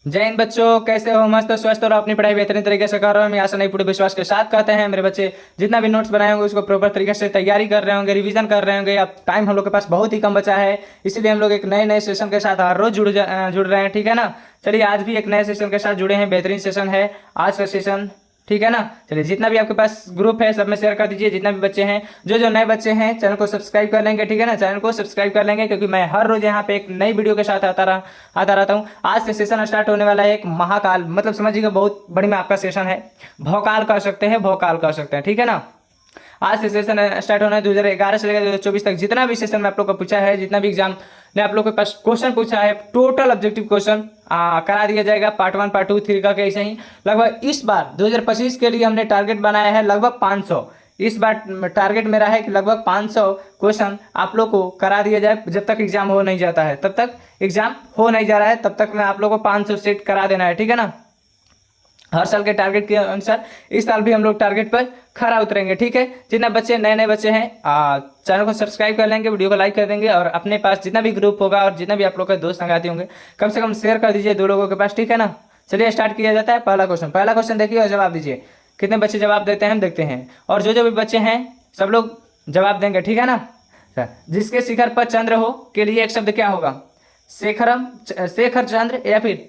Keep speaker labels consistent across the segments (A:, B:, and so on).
A: जय हिंद बच्चों, कैसे हो? मस्त स्वस्थ और अपनी पढ़ाई बेहतरीन तरीके से कर रहे हो। मैं आशा नहीं पूरे विश्वास के साथ कहते हैं मेरे बच्चे जितना भी नोट्स बनाए होंगे उसको प्रॉपर तरीके से तैयारी कर रहे होंगे, रिवीजन कर रहे होंगे। अब टाइम हम लोग के पास बहुत ही कम बचा है, इसीलिए हम लोग एक नए नए सेशन के साथ हर रोज जुड़ रहे हैं। ठीक है ना? चलिए, आज भी एक नए सेशन के साथ जुड़े हैं। बेहतरीन सेशन है आज का सेशन। ठीक है ना? चलिए, जितना भी आपके पास ग्रुप है सब में शेयर कर दीजिए। जितना भी बच्चे हैं, जो जो नए बच्चे हैं, चैनल को सब्सक्राइब कर लेंगे। ठीक है ना? चैनल को सब्सक्राइब कर लेंगे क्योंकि मैं हर रोज यहाँ पे एक नई वीडियो के साथ आता रहता हूँ। आज से सेशन स्टार्ट होने वाला है एक महाकाल, मतलब समझिएगा बहुत बड़ी में आपका सेशन है। भौकाल कर सकते हैं, भौकाल कर सकते हैं। ठीक है ना? आज से सेशन स्टार्ट होना है 2011 से लेकर 2024 तक। जितना भी सेशन में आप लोग को पूछा है, जितना भी एग्जाम ने आप लोग के पास क्वेश्चन पूछा है, टोटल ऑब्जेक्टिव क्वेश्चन करा दिया जाएगा। पार्ट 1 पार्ट 2 3 का ऐसे ही लगभग इस बार 2025 के लिए हमने टारगेट बनाया है लगभग 500। इस बार टारगेट मेरा है कि लगभग 500 क्वेश्चन आप लोग को करा दिया जाए। जब तक एग्जाम हो नहीं जाता है, तब तक एग्जाम हो नहीं जा रहा है, तब तक मैं आप लोग को 500 सेट करा देना है। ठीक है ना? हर साल के टारगेट के अनुसार इस साल भी हम लोग टारगेट पर खरा उतरेंगे। ठीक है? जितना बच्चे नए नए बच्चे हैं चैनल को सब्सक्राइब कर लेंगे, वीडियो को लाइक कर देंगे और अपने पास जितना भी ग्रुप होगा और जितना भी आप लोग के दोस्त संगाती होंगे कम से कम शेयर कर दीजिए 2 लोगों के पास। ठीक है ना? चलिए, स्टार्ट किया जाता है। पहला क्वेश्चन देखिए और जवाब दीजिए। कितने बच्चे जवाब देते हैं हम देखते हैं। और जो जो भी बच्चे हैं सब लोग जवाब देंगे। ठीक है ना? जिसके शिखर पर चंद्र हो के लिए एक शब्द क्या होगा? शेखरम, शेखर चंद्र, या फिर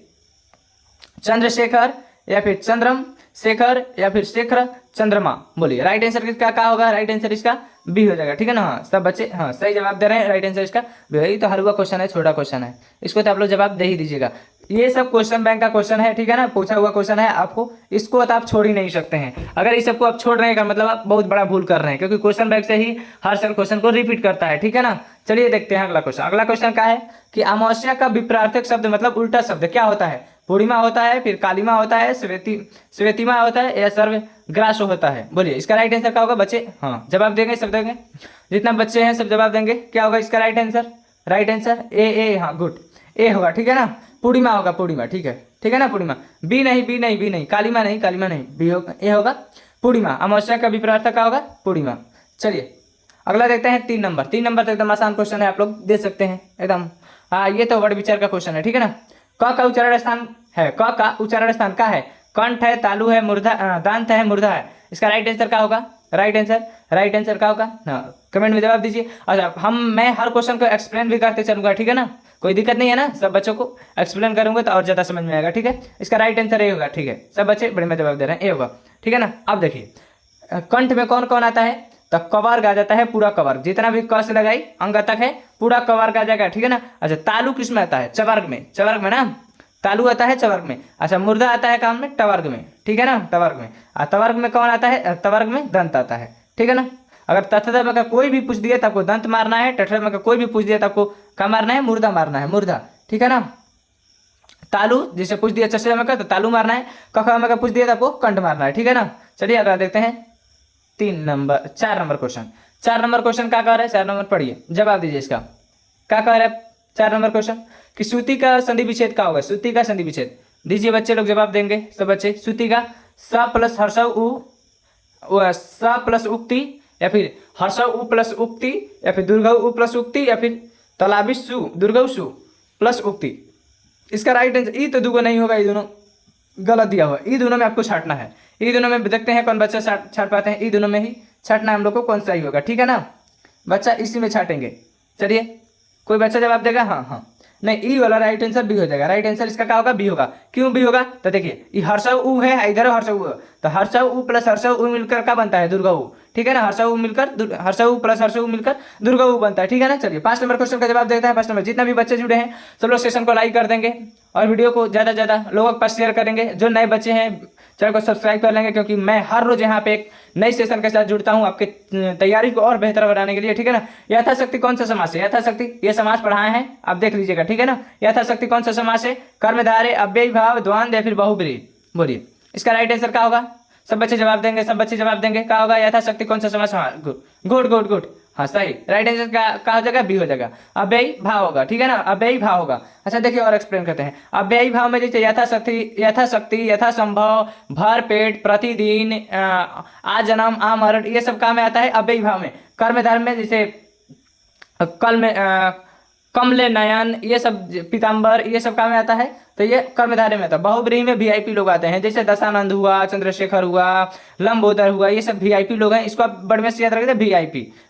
A: चंद्रशेखर, या फिर चंद्रम शेखर, या फिर शेखर चंद्रमा। बोलिए राइट आंसर इसका क्या होगा? राइट आंसर इसका बी हो जाएगा। ठीक है ना? हाँ, सब बच्चे हाँ सही जवाब दे रहे हैं। राइट आंसर इसका बी। यही तो हलवा क्वेश्चन है, छोटा क्वेश्चन है, इसको तो आप लोग जवाब दे ही दीजिएगा। ये सब क्वेश्चन बैंक का क्वेश्चन है। ठीक है ना? पूछा हुआ क्वेश्चन है आपको, इसको तो आप छोड़ ही नहीं सकते हैं। अगर इस सबको आप छोड़ रहे हैं का मतलब आप बहुत बड़ा भूल कर रहे हैं, क्योंकि क्वेश्चन बैंक से ही हर साल क्वेश्चन को रिपीट करता है। ठीक है ना? चलिए देखते हैं अगला क्वेश्चन। अगला क्वेश्चन क्या है कि अमावस्या का विपरीत शब्द मतलब उल्टा शब्द क्या होता है? पूर्णिमा होता है, फिर कालिमा होता है, स्वेतिमा होता है, या सर्वग्रास होता है। बोलिए इसका राइट आंसर क्या होगा बच्चे? हाँ, जवाब देंगे सब देंगे। जितना बच्चे हैं सब जवाब देंगे। क्या होगा इसका right answer? Right answer A. हाँ गुड, ए होगा। ठीक है ना? पूर्णिमा होगा, पूर्णिमा। ठीक है? ठीक है ना? पूर्णिमा। बी नहीं, बी नहीं, बी नहीं, कालिमा नहीं, कालिमा नहीं, बी होगा, ए होगा पूर्णिमा। अमावस्या का विपरीत क्या होगा? पूर्णिमा। चलिए अगला देखते हैं 3 नंबर। 3 नंबर तो एकदम आसान क्वेश्चन है, आप लोग दे सकते हैं एकदम। हाँ, ये तो वर्ड विचार का क्वेश्चन है। ठीक है ना? क का उच्चारण स्थान है, क का उच्चारण स्थान का है, कंठ है, तालु है, मूर्धा दांत है, मूर्धा है। इसका राइट आंसर क्या होगा? राइट आंसर क्या होगा? हाँ, कमेंट में जवाब दीजिए। अच्छा, मैं हर क्वेश्चन को एक्सप्लेन भी करते चलूंगा। ठीक है ना? कोई दिक्कत नहीं है ना? सब बच्चों को एक्सप्लेन करूंगा तो और ज्यादा समझ में आएगा। ठीक है? इसका राइट आंसर ए होगा। ठीक है? सब बच्चे बड़े में जवाब दे रहे हैं, ए होगा। ठीक है ना? अब देखिए कंठ में कौन कौन आता है? तो कवर्ग आ जाता है, पूरा कवर्ग, जितना भी क से लगाई अंग तक है पूरा कवर्ग आ जाएगा। ठीक है ना? अच्छा, तालु किस में आता है? चवर्ग में। चवर्ग में ना, तालु आता है चवर्ग में। अच्छा, मुर्दा आता है काम में? टवर्ग में। ठीक है ना? टवर्ग में। तवर्ग में कौन आता है? तवर्ग में दंत आता है। ठीक है ना? अगर तथद में का कोई भी पूछ दिया तो आपको दंत मारना है, टठद में का कोई भी पूछ दिया तो आपको क्या मारना है? मुर्दा मारना है, मुर्दा। ठीक है ना? तालु जैसे पूछ दिया चषे में का तो तालु मारना है, कखा में का पूछ दिया तो आपको कंठ मारना है। ठीक है ना? चलिए अगला देखते हैं 4 नंबर क्वेश्चन। 4 नंबर क्वेश्चन क्या कह रहा है? 4 नंबर पढ़िए, जवाब दीजिए इसका। क्या कह रहा है 4 नंबर क्वेश्चन? कि सूती का संधि विच्छेद क्या होगा? सूती का संधि विच्छेद दीजिए बच्चे लोग, जवाब देंगे सब बच्चे। सूती का स प्लस हर्षव उ, स प्लस उक्ति, या फिर हर्षव उ प्लस उक्ति, या फिर दुर्घव उ प्लस उक्ति, या फिर तलाबी सु दुर्घव सु प्लस उक्ति। इसका राइट आंसर ई तो दुगो नहीं होगा, ये दोनों गलत दिया हुआ। ई दोनों में आपको छाटना है। ई दोनों में देखते हैं कौन बच्चा छाट पाते हैं। ई दोनों में ही छाटना हम लोग को, कौन सा ही होगा। ठीक है ना? बच्चा इसी में छाटेंगे। चलिए कोई बच्चा जवाब देगा? हाँ हाँ, नहीं, ई वाला राइट आंसर बी हो जाएगा। राइट आंसर इसका क्या होगा? बी होगा। क्यों बी होगा? तो देखिए ये हर्षव उ है, इधर हर्षव उ है, तो हर्षव उ प्लस हर्षव उ मिलकर क्या बनता है? दुर्गा उ। ठीक है ना? हर्षव उ मिलकर हर्षव उ प्लस हर्षव उ मिलकर दुर्गा उ बनता है। ठीक है ना? चलिए 5 नंबर क्वेश्चन का जवाब देते हैं। 5 नंबर, जितना भी बच्चे जुड़े हैं सब लोग सेशन को लाइक कर देंगे और वीडियो को ज़्यादा से ज़्यादा लोगों के पास शेयर करेंगे। जो नए बच्चे हैं चैनल को सब्सक्राइब कर लेंगे, क्योंकि मैं हर रोज यहाँ पे एक नई सेशन के साथ जुड़ता हूँ आपके तैयारी को और बेहतर बनाने के लिए। ठीक है ना? यथाशक्ति कौन सा समास है? यथाशक्ति ये समास पढ़ाए हैं, आप देख लीजिएगा। ठीक है ना? यथाशक्ति कौन सा समास है? कर्मधारय, अव्ययी भाव, द्वंद्व, या फिर बहुब्रीहि। बोलिए इसका राइट आंसर क्या होगा? सब बच्चे जवाब देंगे, सब बच्चे जवाब देंगे। क्या होगा? यथाशक्ति कौन सा समास? हाँ गुड गुड गुड गुड, हाँ सही। राइट आंसर क्या हो जाएगा? बी हो जाएगा। अव्ययी भाव होगा। ठीक है ना? अव्ययी भाव होगा। अच्छा देखिए और एक्सप्लेन करते हैं। अव्ययी भाव में जैसे यथाशक्ति, यथासंभव, भर पेट, प्रतिदिन, आ जन्म, आ मरण, ये सब काम में आता है अव्ययी भाव में। कर्म धर्म में जैसे कल में कमले नयन, ये सब पीताम्बर, ये सब काम में आता है। तो तो ये कर्मधारय में था। बहुब्रीहि में वीआईपी लोग आते हैं, जैसे दशानंद हुआ, चंद्रशेखर हुआ, लंबोदर हुआ, ये सब वीआईपी लोग हैं। इसको आप बड़े में से याद रखिए,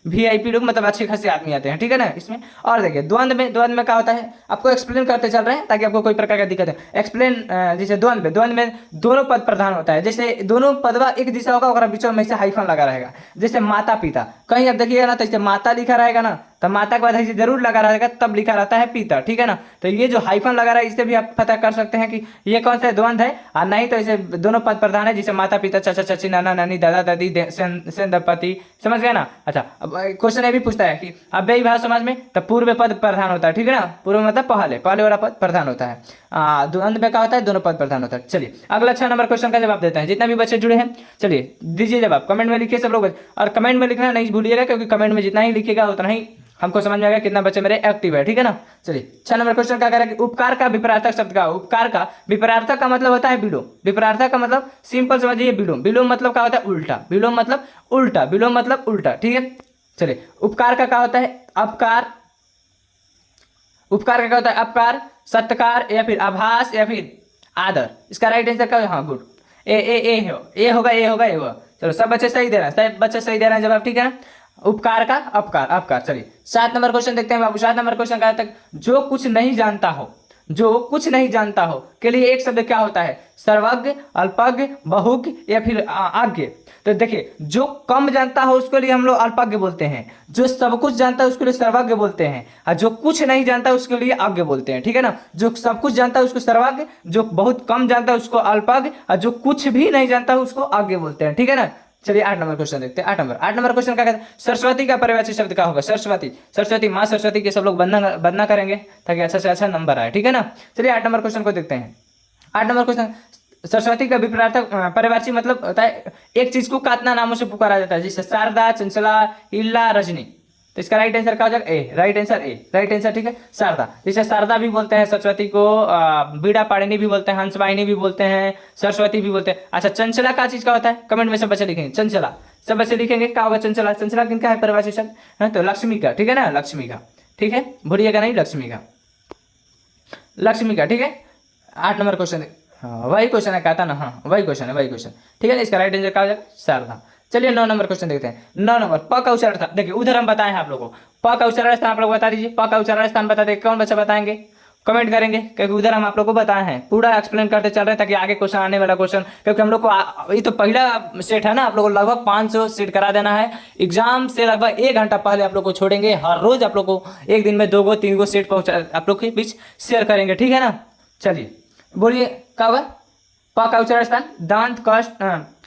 A: वीआईपी लोग मतलब अच्छे खासे आदमी आते हैं, ठीक है ना इसमें। और देखिए द्वंद्व में क्या होता है, आपको एक्सप्लेन करते चल रहे हैं ताकि आपको कोई प्रकार का दिक्कत है। एक्सप्लेन, जैसे द्वंद्व में दोनों पद प्रधान होता है, जैसे दोनों पदवा एक दिशा होगा और बीच में से हाइफन लगा रहेगा। जैसे माता पिता, कहीं आप देखिएगा ना तो जैसे माता लिखा रहेगा ना, तो माता के बाद ऐसे जरूर लगा रहेगा, तब लिखा रहता है पिता, ठीक है ना। तो ये जो हाइफन लगा रहा है इससे भी आप पता कर सकते हैं कि ये कौन सा द्वंद्व है। और नहीं तो इसे दोनों पद प्रधान है, जैसे माता पिता, चाचा चाची, नाना नानी, दादा दादी, सेंधपति, समझ गया ना। अच्छा, अब क्वेश्चन ये भी पूछता है कि अव्ययी भाव समाज में तो पूर्व पद प्रधान होता है, ठीक है ना। पूर्व मतलब पहले वाला पद प्रधान होता है। द्वंद्व में क्या होता है, दोनों पद प्रधान होता है। चलिए अगला 6 नंबर क्वेश्चन का जवाब देते हैं। जितना भी बच्चे जुड़े हैं चलिए दीजिए जवाब, कमेंट में लिखिए सब लोग। और कमेंट में लिखना नहीं भूलिएगा, क्योंकि कमेंट में जितना ही लिखिएगा उतना ही हमको समझ में आएगा कितना बच्चे मेरे एक्टिव है, ठीक है ना। चलिए 6 नंबर क्वेश्चन क्या कह रहा है कि उपकार का विपरार्थक शब्द का, उपकार का विपरार्थक का मतलब होता है विलोम। विपरार्थक का मतलब सिंपल समझिए, विलोम मतलब क्या होता है, उल्टा। विलोम मतलब उल्टा, ठीक है। चलिए उपकार का क्या होता है, अपकार। उपकार का क्या होता है, अपकार, सत्कार या फिर आभास या फिर आदर। इसका राइट आंसर क्या है, हाँ गुड, ए होगा। चलो सब बच्चे सही दे रहे हैं, सब बच्चे सही दे रहे हैं जवाब, ठीक है ना। उपकार का अपकार। चलिए 7 नंबर क्वेश्चन देखते हैं बाबू। 7 नंबर क्वेश्चन का तक, जो कुछ नहीं जानता हो के लिए एक शब्द क्या होता है, सर्वज्ञ, अल्पज्ञ, बहुज्ञ या फिर आज्ञ। तो देखिए जो कम जानता हो उसके लिए हम लोग अल्पज्ञ बोलते हैं, जो सब कुछ जानता है उसके लिए सर्वज्ञ बोलते हैं, और जो कुछ नहीं जानता उसके लिए अज्ञ बोलते हैं, ठीक है ना। जो सब कुछ जानता है उसको सर्वज्ञ, जो बहुत कम जानता है उसको अल्पज्ञ, और जो कुछ भी नहीं जानता है उसको अज्ञ बोलते हैं, ठीक है ना। चलिए 8 नंबर क्वेश्चन देखते हैं। 8 नंबर क्वेश्चन क्या कहते हैं, सरस्वती का पर्यायवाची शब्द क्या होगा, सरस्वती माँ सरस्वती के सब लोग वंदना करेंगे ताकि अच्छा से अच्छा नंबर आए, ठीक है ना। चलिए 8 नंबर क्वेश्चन को देखते हैं। 8 नंबर क्वेश्चन, सरस्वती का विपरीतार्थक पर्यायवाची मतलब होता है एक चीज को कातना नामों से पुकारा जाता है, जैसे शारदा, चंचला, इल्ला, रजनी। तो इसका राइट आंसर क्या हो जाएगा, ए, राइट आंसर, ठीक है। शारदा, जैसे शारदा भी बोलते हैं सरस्वती को, बीड़ा पाणिनी भी बोलते हैं, हंसवाहिनी भी बोलते हैं, सरस्वती भी बोलते हैं। अच्छा चंचला का चीज का होता है, कमेंट में सब बच्चे लिखेंगे चंचला, सब बच्चे लिखेंगे क्या होगा चंचला किनका है पर्यायवाची शब्द है, तो लक्ष्मी का, ठीक है ना, लक्ष्मी का, ठीक है, भूलिएगा नहीं, लक्ष्मी का, ठीक है। 8 नंबर क्वेश्चन, हाँ वही क्वेश्चन है, कहता ना, हाँ वही क्वेश्चन, ठीक है ना। इसका राइट आंसर क्या हो जाएगा, शारदा। चलिए 9 नंबर क्वेश्चन देखते हैं। 9 नंबर, प का उच्चारण स्थान, देखिए उधर हम बताए हैं आप लोगों को, प का उच्चारण स्थान आप लोग बता दीजिए, प का उच्चारण स्थान बता दें, कौन बच्चा बताएंगे, कमेंट करेंगे, क्योंकि उधर हम आप लोग को बताए हैं, पूरा एक्सप्लेन करते चल रहे हैं ताकि आगे क्वेश्चन आने वाला क्वेश्चन, क्योंकि हम लोग को ये तो पहला सेट है ना, आप लोग को लगभग 500 सेट करा देना है। एग्जाम से लगभग 1 घंटा पहले आप लोग को छोड़ेंगे, हर रोज आप लोग को एक दिन में 2-3 सेट पहुंचा आप लोग के बीच शेयर करेंगे, ठीक है ना। चलिए बोलिए क्या होगा, प का उच्चारण स्थान दांत,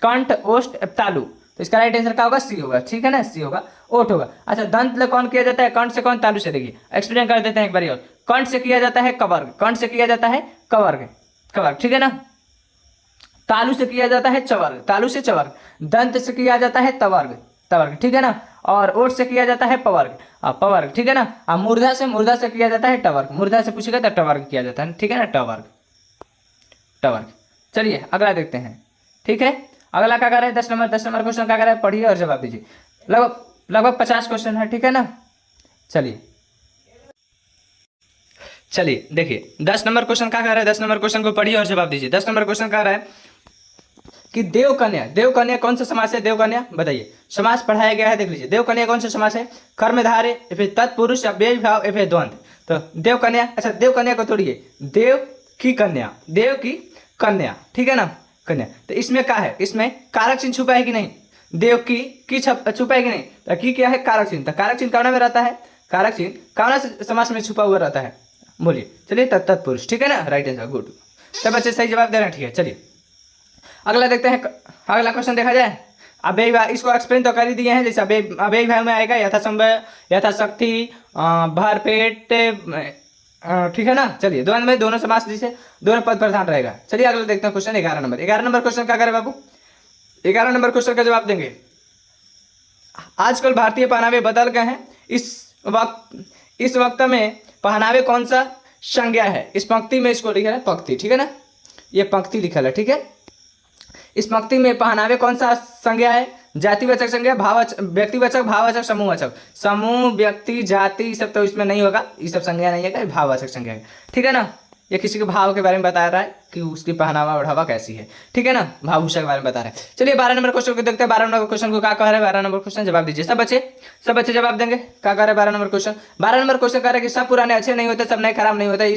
A: कंठ, ओष्ठ, तालु। तो इसका राइट आंसर क्या होगा, सी होगा, ठीक है ना, सी होगा, ओठ होगा। अच्छा दंत ले कौन किया जाता है, कंठ से कौन, तालु से। देखिए एक्सप्लेन कर देते हैं एक बार और, कंठ से किया जाता है कवर्ग, कवर्ग, ठीक है ना। तालु से किया जाता है चवर्ग, दंत से किया जाता है तवर्ग, ठीक है ना। और ओठ से किया जाता है पवर्ग, ठीक है ना। और मूर्धा से किया जाता है टवर्ग, मूर्धा से पूछेगा तो टवर्ग किया जाता है, ठीक है ना, टवर्ग। चलिए अगला देखते हैं, ठीक है। अगला क्या कर रहे हैं, 10 नंबर क्वेश्चन क्या कर रहे हैं, पढ़िए और जवाब दीजिए। लगभग 50 क्वेश्चन है, ठीक है ना। चलिए देखिए 10 नंबर क्वेश्चन क्या कर रहा है, 10 नंबर क्वेश्चन को पढ़िए और जवाब दीजिए। 10 नंबर क्वेश्चन कह रहा है कि देवकन्या कौन सा समास है, देवकन्या बताइए। समास पढ़ाया गया है, देख लीजिए देवकन्या कौन सा समास है, कर्मधारय या फिर तत्पुरुष या व्यय भाव या फिर द्वंद्व। तो देवकन्या, अच्छा देवकन्या को तोड़िए, देव की कन्या, ठीक है ना, कन्या। तो इसमें क्या है, इसमें कारक चिन्ह छुपा है कि नहीं, देव की छुपा है कि नहीं, तो की क्या है, कारक चिन्ह। तो कारक चिन्ह कावना में रहता है, कारक चिन्ह कावना समास में छुपा हुआ रहता है, बोलिए। चलिए तत्पुरुष, ठीक है ना, राइट आंसर, गुड। सब बच्चे सही जवाब दे रहे हैं, ठीक है। चलिए अगला देखते हैं, अगला क्वेश्चन देखा जाए। अव्ययी भाव, इसको एक्सप्लेन तो कर ही दिए हैं, जैसे अव्ययी भाव में आएगा यथासंभव, यथाशक्ति, भरपेट, ठीक है ना। चलिए द्वंद्व में दोनों समास जिसे दोनों पद प्रधान रहेगा। चलिए अगला देखते हैं क्वेश्चन 11 नंबर। 11 नंबर क्वेश्चन क्या करे बाबू, 11 नंबर क्वेश्चन का जवाब देंगे। आजकल भारतीय पहनावे बदल गए हैं, इस वक्त में पहनावे कौन सा संज्ञा है, इस पंक्ति में इसको लिखा है पंक्ति, ठीक है ना, ये पंक्ति लिखा है, ठीक है। इस पंक्ति में पहनावे कौन सा संज्ञा है, जातिवाचक संज्ञा, व्यक्तिवाचक, भाववाचक, समूहवाचक। समूह, व्यक्ति, जाति सब तो इसमें नहीं होगा, ये सब संज्ञा नहीं है, भाववाचक संज्ञा है, ठीक है ना। ये किसी के भाव के बारे में बता रहा है कि उसकी पहनावा ओढ़ावा कैसी है, ठीक है ना, भावभूषा के बारे में बता रहा है। चलिए 12 नंबर क्वेश्चन को देखते हैं। 12 नंबर क्वेश्चन को क्या कह रहा है, 12 नंबर क्वेश्चन जवाब दीजिए सब बच्चे जवाब देंगे। क्या कह रहा है 12 नंबर क्वेश्चन? 12 नंबर क्वेश्चन कह रहा है कि सब पुराने अच्छे नहीं होते, सब नए खराब नहीं होते।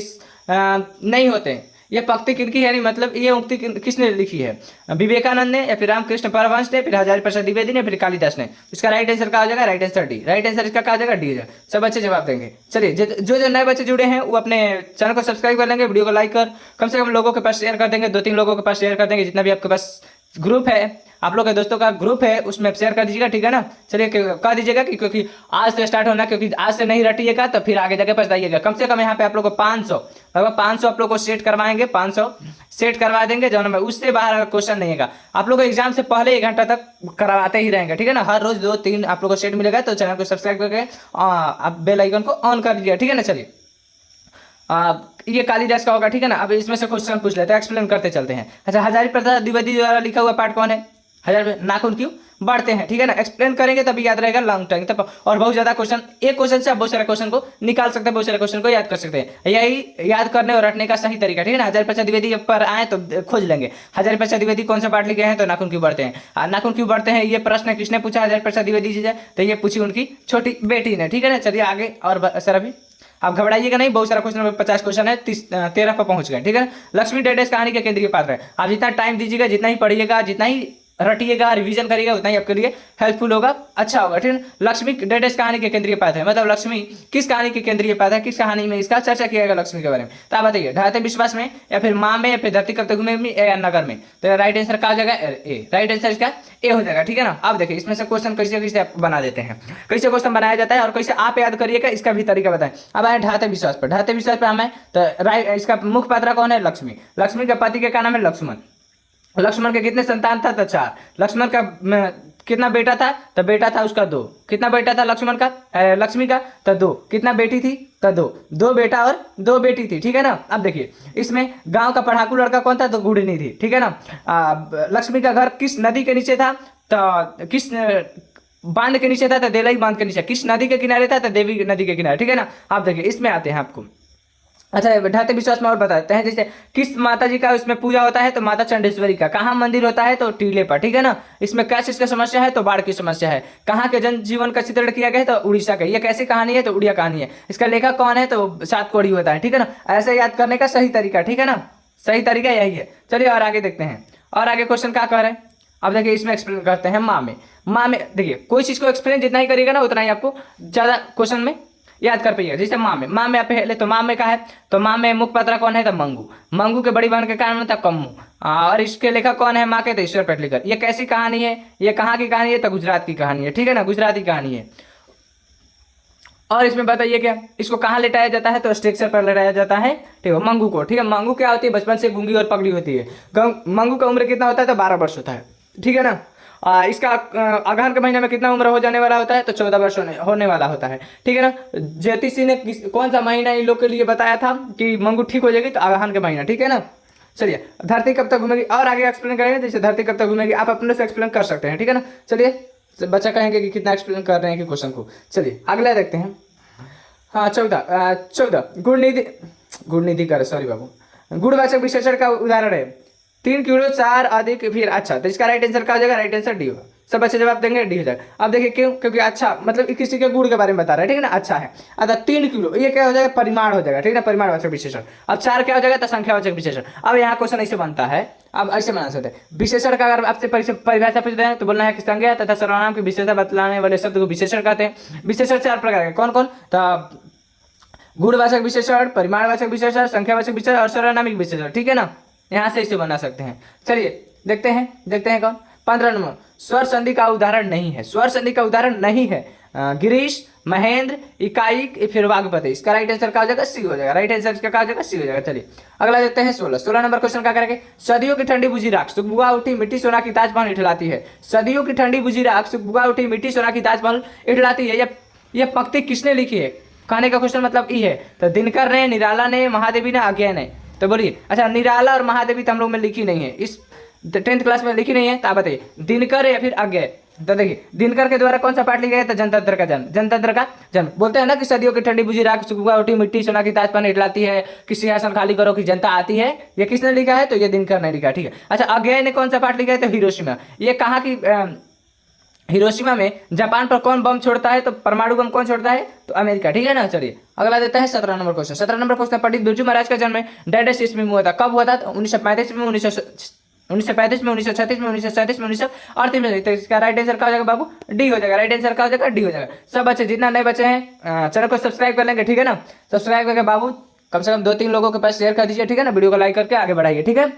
A: नहीं होते, ये पंक्ति किनकी है, नहीं मतलब ये उक्ति किसने लिखी है? विवेकानंद ने, या फिर रामकृष्ण परमहंस ने, फिर हजारी प्रसाद द्विवेदी ने, फिर कालिदास ने। इसका राइट आंसर क्या हो जाएगा? Right answer D. Right answer इसका क्या हो जाएगा? डी हो जाएगा। सब बच्चे जवाब देंगे। चलिए जो नए बच्चे जुड़े हैं वो अपने चैनल को सब्सक्राइब कर लेंगे, वीडियो को लाइक कर कम से कम लोगों के पास शेयर कर देंगे, 2-3 लोगों के पास शेयर कर देंगे। जितना भी आपके पास ग्रुप है, आप लोग के दोस्तों का ग्रुप है, उसमें शेयर कर दीजिएगा, ठीक है ना। चलिए कह दीजिएगा कि क्योंकि आज से स्टार्ट होना, क्योंकि आज से नहीं रटिएगा तो फिर आगे जाके पछताइएगा। कम से कम यहाँ पे आप लोग को 500 लगभग 500 आप लोग को सेट करवाएंगे, 500 सेट करवा देंगे। जो में उससे बाहर क्वेश्चन नहीं है, आप लोग को एग्जाम से पहले 1 घंटा तक करवाते ही रहेंगे, ठीक है ना। हर रोज 2-3 आप लोग को सेट मिलेगा। तो चैनल को सब्सक्राइब करके आप बेल आइकन को ऑन कर लीजिएगा, ठीक है ना। चलिए ये कालिदास का होगा, ठीक है ना। अब इसमें से क्वेश्चन पूछ लेते हैं, एक्सप्लेन करते चलते हैं। अच्छा, हजारी प्रसाद द्विवेदी द्वारा लिखा हुआ पाठ कौन है? नाखून क्यों बढ़ते हैं, ठीक है ना। एक्सप्लेन करेंगे तभी याद रहेगा लॉन्ग टाइम तब। और बहुत ज्यादा क्वेश्चन, एक क्वेश्चन से आप बहुत सारे क्वेश्चन को निकाल सकते हैं, बहुत सारे क्वेश्चन को याद कर सकते हैं। यही याद करने और रटने का सही तरीका, ठीक है ना। हजारी प्रसाद द्विवेदी पर आए तो खोज लेंगे हजारी प्रसाद द्विवेदी कौन सा पाठ लिखे हैं, तो नाखून क्यों बढ़ते हैं। नाखून क्यों बढ़ते हैं ये प्रश्न किसने पूछा हजारी प्रसाद द्विवेदी जी से? तो ये पूछी उनकी छोटी बेटी ने, ठीक है ना। चलिए आगे। और सर अभी आप घबराइएगा नहीं, बहुत सारा क्वेश्चन, 50 क्वेश्चन है, 13 पर पहुंच गए, ठीक है ना। लक्ष्मी डेडेस कहानी के केंद्रीय पात्र है। आप जितना टाइम दीजिएगा, जितना ही पढ़िएगा, जितना ही रटिएगा, रिवीजन करिएगा, उतना ही आपके लिए हेल्पफुल होगा, अच्छा होगा, ठीक है। लक्ष्मी डेडेस कहानी के केंद्रीय पात्र है, मतलब लक्ष्मी किस कहानी के केंद्रीय पात्र है, किस कहानी में इसका चर्चा किया गया लक्ष्मी के बारे में। तो आप बताइए, ढाते विश्वास में, या फिर माँ में, या फिर धरती कब तक घूमेगी, या नगर में। तो राइट आंसर क्या हो जाएगा? ए। राइट आंसर इसका ए हो जाएगा, ठीक है ना। अब देखिए इसमें से क्वेश्चन कैसे कैसे आप बना देते हैं, कैसे क्वेश्चन बनाया जाता है और कैसे आप याद करिएगा, इसका भी तरीका बताएं। अब आए ढाते विश्वास पर। ढाते विश्वास पर हमें तो राइट, इसका मुख्य पात्र कौन है? लक्ष्मी। लक्ष्मी के पति के क्या नाम है? लक्ष्मण। लक्ष्मण के कितने संतान था? तो 4। लक्ष्मण का कितना बेटा था? तो बेटा था उसका 2। कितना बेटा था लक्ष्मण का, लक्ष्मी का? तो 2। कितना बेटी थी? तो 2 बेटा और 2 बेटी थी, ठीक है ना। अब देखिए इसमें गांव का पढ़ाकू लड़का कौन था? तो गुड़नी थी, ठीक है ना। लक्ष्मी का घर किस नदी के नीचे था? तो किस बांध के नीचे था? तो देलई बांध के नीचे। किस नदी के किनारे था? तो देवी नदी के किनारे, ठीक है ना। आप देखिए इसमें आते हैं आपको। अच्छा, ढाते विश्वास में और बताते हैं, जैसे किस माता जी का उसमें पूजा होता है? तो माता चंडेश्वरी का। कहाँ मंदिर होता है? तो टीले पर, ठीक है ना। इसमें क्या चीज का समस्या है? तो बाढ़ की समस्या है। कहाँ के जन जीवन का चित्रण किया गया है? तो उड़ीसा का। ये कैसी कहानी है? तो उड़िया कहानी है। इसका लेखक कौन है? तो 7 कोड़ी होता है, ठीक है ना। ऐसे याद करने का सही तरीका, ठीक है ना, सही तरीका यही है। चलिए और आगे देखते हैं, और आगे क्वेश्चन क्या कह रहे हैं। अब देखिए इसमें एक्सप्लेन करते हैं माँ में। माँ में देखिए कोई चीज को एक्सप्लेन जितना ही करिएगा ना, उतना ही आपको ज्यादा क्वेश्चन में याद कर पाइएगा। जैसे माँ में आप पहले तो माँ में क्या है? तो माँ में मुख्य पात्र कौन है? तो मंगू। मंगू के बड़ी बहन के क्या नाम था? कम्मू। और इसके लेखक कौन है माँ के? तो ईश्वर पेटलीकर। ये कैसी कहानी है? ये कहाँ की कहानी है? तो गुजरात की कहानी है, ठीक है ना, गुजराती कहानी है। और इसमें बताइए क्या, इसको कहाँ लेटाया जाता है? तो स्ट्रक्चर पर लेटाया जाता है, ठीक है, मंगू को, ठीक है। मंगू क्या होती है? बचपन से गूंगी और पगड़ी होती है। मंगू का उम्र कितना होता है? तो 12 वर्ष होता है, ठीक है ना। इसका अगहन के महीने में कितना उम्र हो जाने वाला होता है? तो 14 वर्ष होने वाला होता है, ठीक है ना। ज्योतिषी ने कौन सा महीना इन लोग के लिए बताया था कि मंगू ठीक हो जाएगी? तो अगहन के महीना, ठीक है ना। चलिए धरती कब तक घूमेगी, और आगे एक्सप्लेन करेंगे। जैसे धरती कब तक घूमेगी आप अपने से एक्सप्लेन कर सकते हैं, ठीक है ना। चलिए बच्चा कहेंगे कि कितना एक्सप्लेन कर रहे हैं कि क्वेश्चन को। चलिए अगला देखते हैं। हाँ 14 गुणनिधि कर, सॉरी बाबू, गुणवाचक विशेषण का उदाहरण है 3 किलो 4 अधिक फिर अच्छा। तो इसका राइट आंसर क्या हो जाएगा? राइट आंसर डी होगा। सब अच्छे जवाब देंगे, डी हो जाएगा। अब देखिए क्यों? क्योंकि अच्छा मतलब किसी के गुण के बारे में बता रहा है, ठीक है ना, अच्छा है। अतः 3 किलो ये क्या हो जाएगा? परिमाण हो जाएगा, ठीक है ना, परिमाणवाचक विशेषण। अब 4 क्या हो जाएगा? तो संख्यावाचक विशेषण। अब यहाँ क्वेश्चन ऐसे बनता है, अब ऐसे बना सकते हैं। विशेषण का अगर आपसे परिभाषा पूछते हैं तो बोलना है कि संज्ञा तथा सर्वनाम की विशेषता बतलाने वाले शब्द को विशेषण कहते हैं। विशेषण 4 प्रकार के, कौन कौन? तो गुणवाचक विशेषण, परिमाणवाचक विशेषण, संख्यावाचक विशेषण और सर्वनामिक विशेषण, ठीक है ना। यहाँ से इसे बना सकते हैं। चलिए देखते हैं कौन। 15 नंबर, स्वर संधि का उदाहरण नहीं है। स्वर संधि का उदाहरण नहीं है गिरीश, महेंद्र, इकाई, फिर वाग्पति। इसका राइट आंसर क्या हो जाएगा? सी हो जाएगा। राइट आंसर इसका क्या हो जाएगा? सी हो जाएगा। चलिए अगला देखते हैं 16 नंबर क्वेश्चन क्या करेंगे। सदियों की ठंडी बुझी राख सुबह उठी मिट्टी सोना की ताज महल इठलाती है। सदियों की ठंडी बुझी राख सुबह उठी मिट्टी सोना की ताज महल इठलाती है। यह पंक्ति किसने लिखी है? कहने का क्वेश्चन मतलब ये है। तो दिनकर ने, निराला ने, महादेवी ने, अज्ञा ने। तो बोलिए अच्छा, निराला और महादेवी तो हम लोग में लिखी नहीं है, इस 10th क्लास में लिखी नहीं है। तो आप बताइए दिनकर या फिर अज्ञा? तो देखिए दिनकर के द्वारा कौन सा पाठ लिखा गया था? जनतंत्र का जन्म। जनतंत्र का जन्म। बोलते हैं ना कि सदियों की ठंडी बुझी राख सुबह उठी मिट्टी सोना की ताज पर हिलाती है, कि सिंहासन खाली करो कि जनता आती है। ये किसने लिखा है? तो ये दिनकर ने लिखा, ठीक है। अच्छा अज्ञेय ने कौन सा पाठ लिखा है? तो हिरोशिमा। ये कहाँ की हिरोशिमा में जापान पर कौन बम छोड़ता है? तो परमाणु बम कौन छोड़ता है? तो अमेरिका, ठीक है ना। चलिए अगला देता है 17 number question. 17 number question, Pandit Birju Maharaj का जन्म डेढ़ ईस्वी में हुआ था। कब हुआ था? तो 1935 में, 1935 में, 1936 में, 1937 में, 1938 में। तो इसका राइट आंसर क्या हो जाएगा बाबू? डी हो जाएगा। राइट आंसर क्या हो जाएगा? डी हो जाएगा। सब बच्चे जितना नए बच्चे हैं चैनल को सब्सक्राइब कर लेंगे, ठीक है ना। सब्सक्राइब करके बाबू कम से कम 2-3 लोगों के पास शेयर कर दीजिए, ठीक है ना। वीडियो को लाइक करके आगे बढ़ाइए, ठीक है।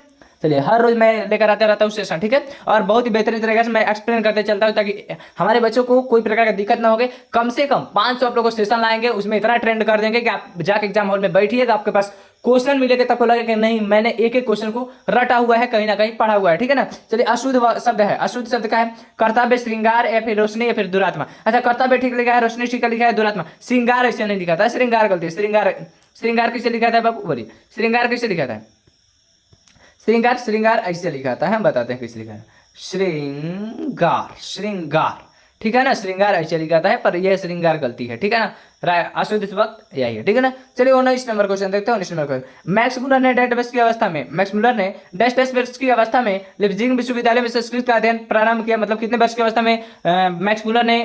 A: चलिए हर रोज मैं लेकर आते रहता हूँ सेशन, ठीक है। और बहुत ही बेहतरीन तरीके से मैं एक्सप्लेन करते चलता हूँ ताकि हमारे बच्चों को कोई प्रकार की दिक्कत ना हो। कम से कम 500 आप लोगों को सेशन लाएंगे, उसमें इतना ट्रेंड कर देंगे कि आप जाके एग्जाम हॉल में बैठिएगा, आपके पास क्वेश्चन मिलेगा तब लगेगा कि नहीं मैंने एक एक क्वेश्चन को रटा हुआ है, कहीं ना कहीं पढ़ा हुआ है, ठीक है ना। चलिए अशुद्ध शब्द है। अशुद्ध शब्द का है? कर्तव्य, श्रृंगार या फिर रोशनी या फिर दुरात्मा। अच्छा कर्तव्य ठीक लिखा है, रोशनी ठीक लिखा है, दुरात्मा। श्रृंगार ऐसे नहीं लिखा था, श्रृंगार गलती है। श्रृंगार, श्रृंगार किसे लिखा था बाबू? बोलिए श्रृंगार किसे लिखा था? श्रृंगार, श्रृंगार ऐसे लिखा था, हम बताते हैं किसे लिखा है। श्रृंगार, श्रृंगार, ठीक है ना। श्रृंगार ऐसे लिखा था पर यह श्रृंगार गलती है, ठीक है ना। अशुद्ध इस वक्त यही है, ठीक है ना। चलिए 19 नंबर क्वेश्चन देखते हैं। 19 नंबर क्वेश्चन, मैक्स मुलर ने डेट वर्ष की अवस्था में, मैक्स मुलर ने डैश वर्ष की अवस्था में लिप्जिंग विश्वविद्यालय में संस्कृत का अध्ययन प्रारंभ किया। मतलब कितने वर्ष की अवस्था में मैक्स मुलर ने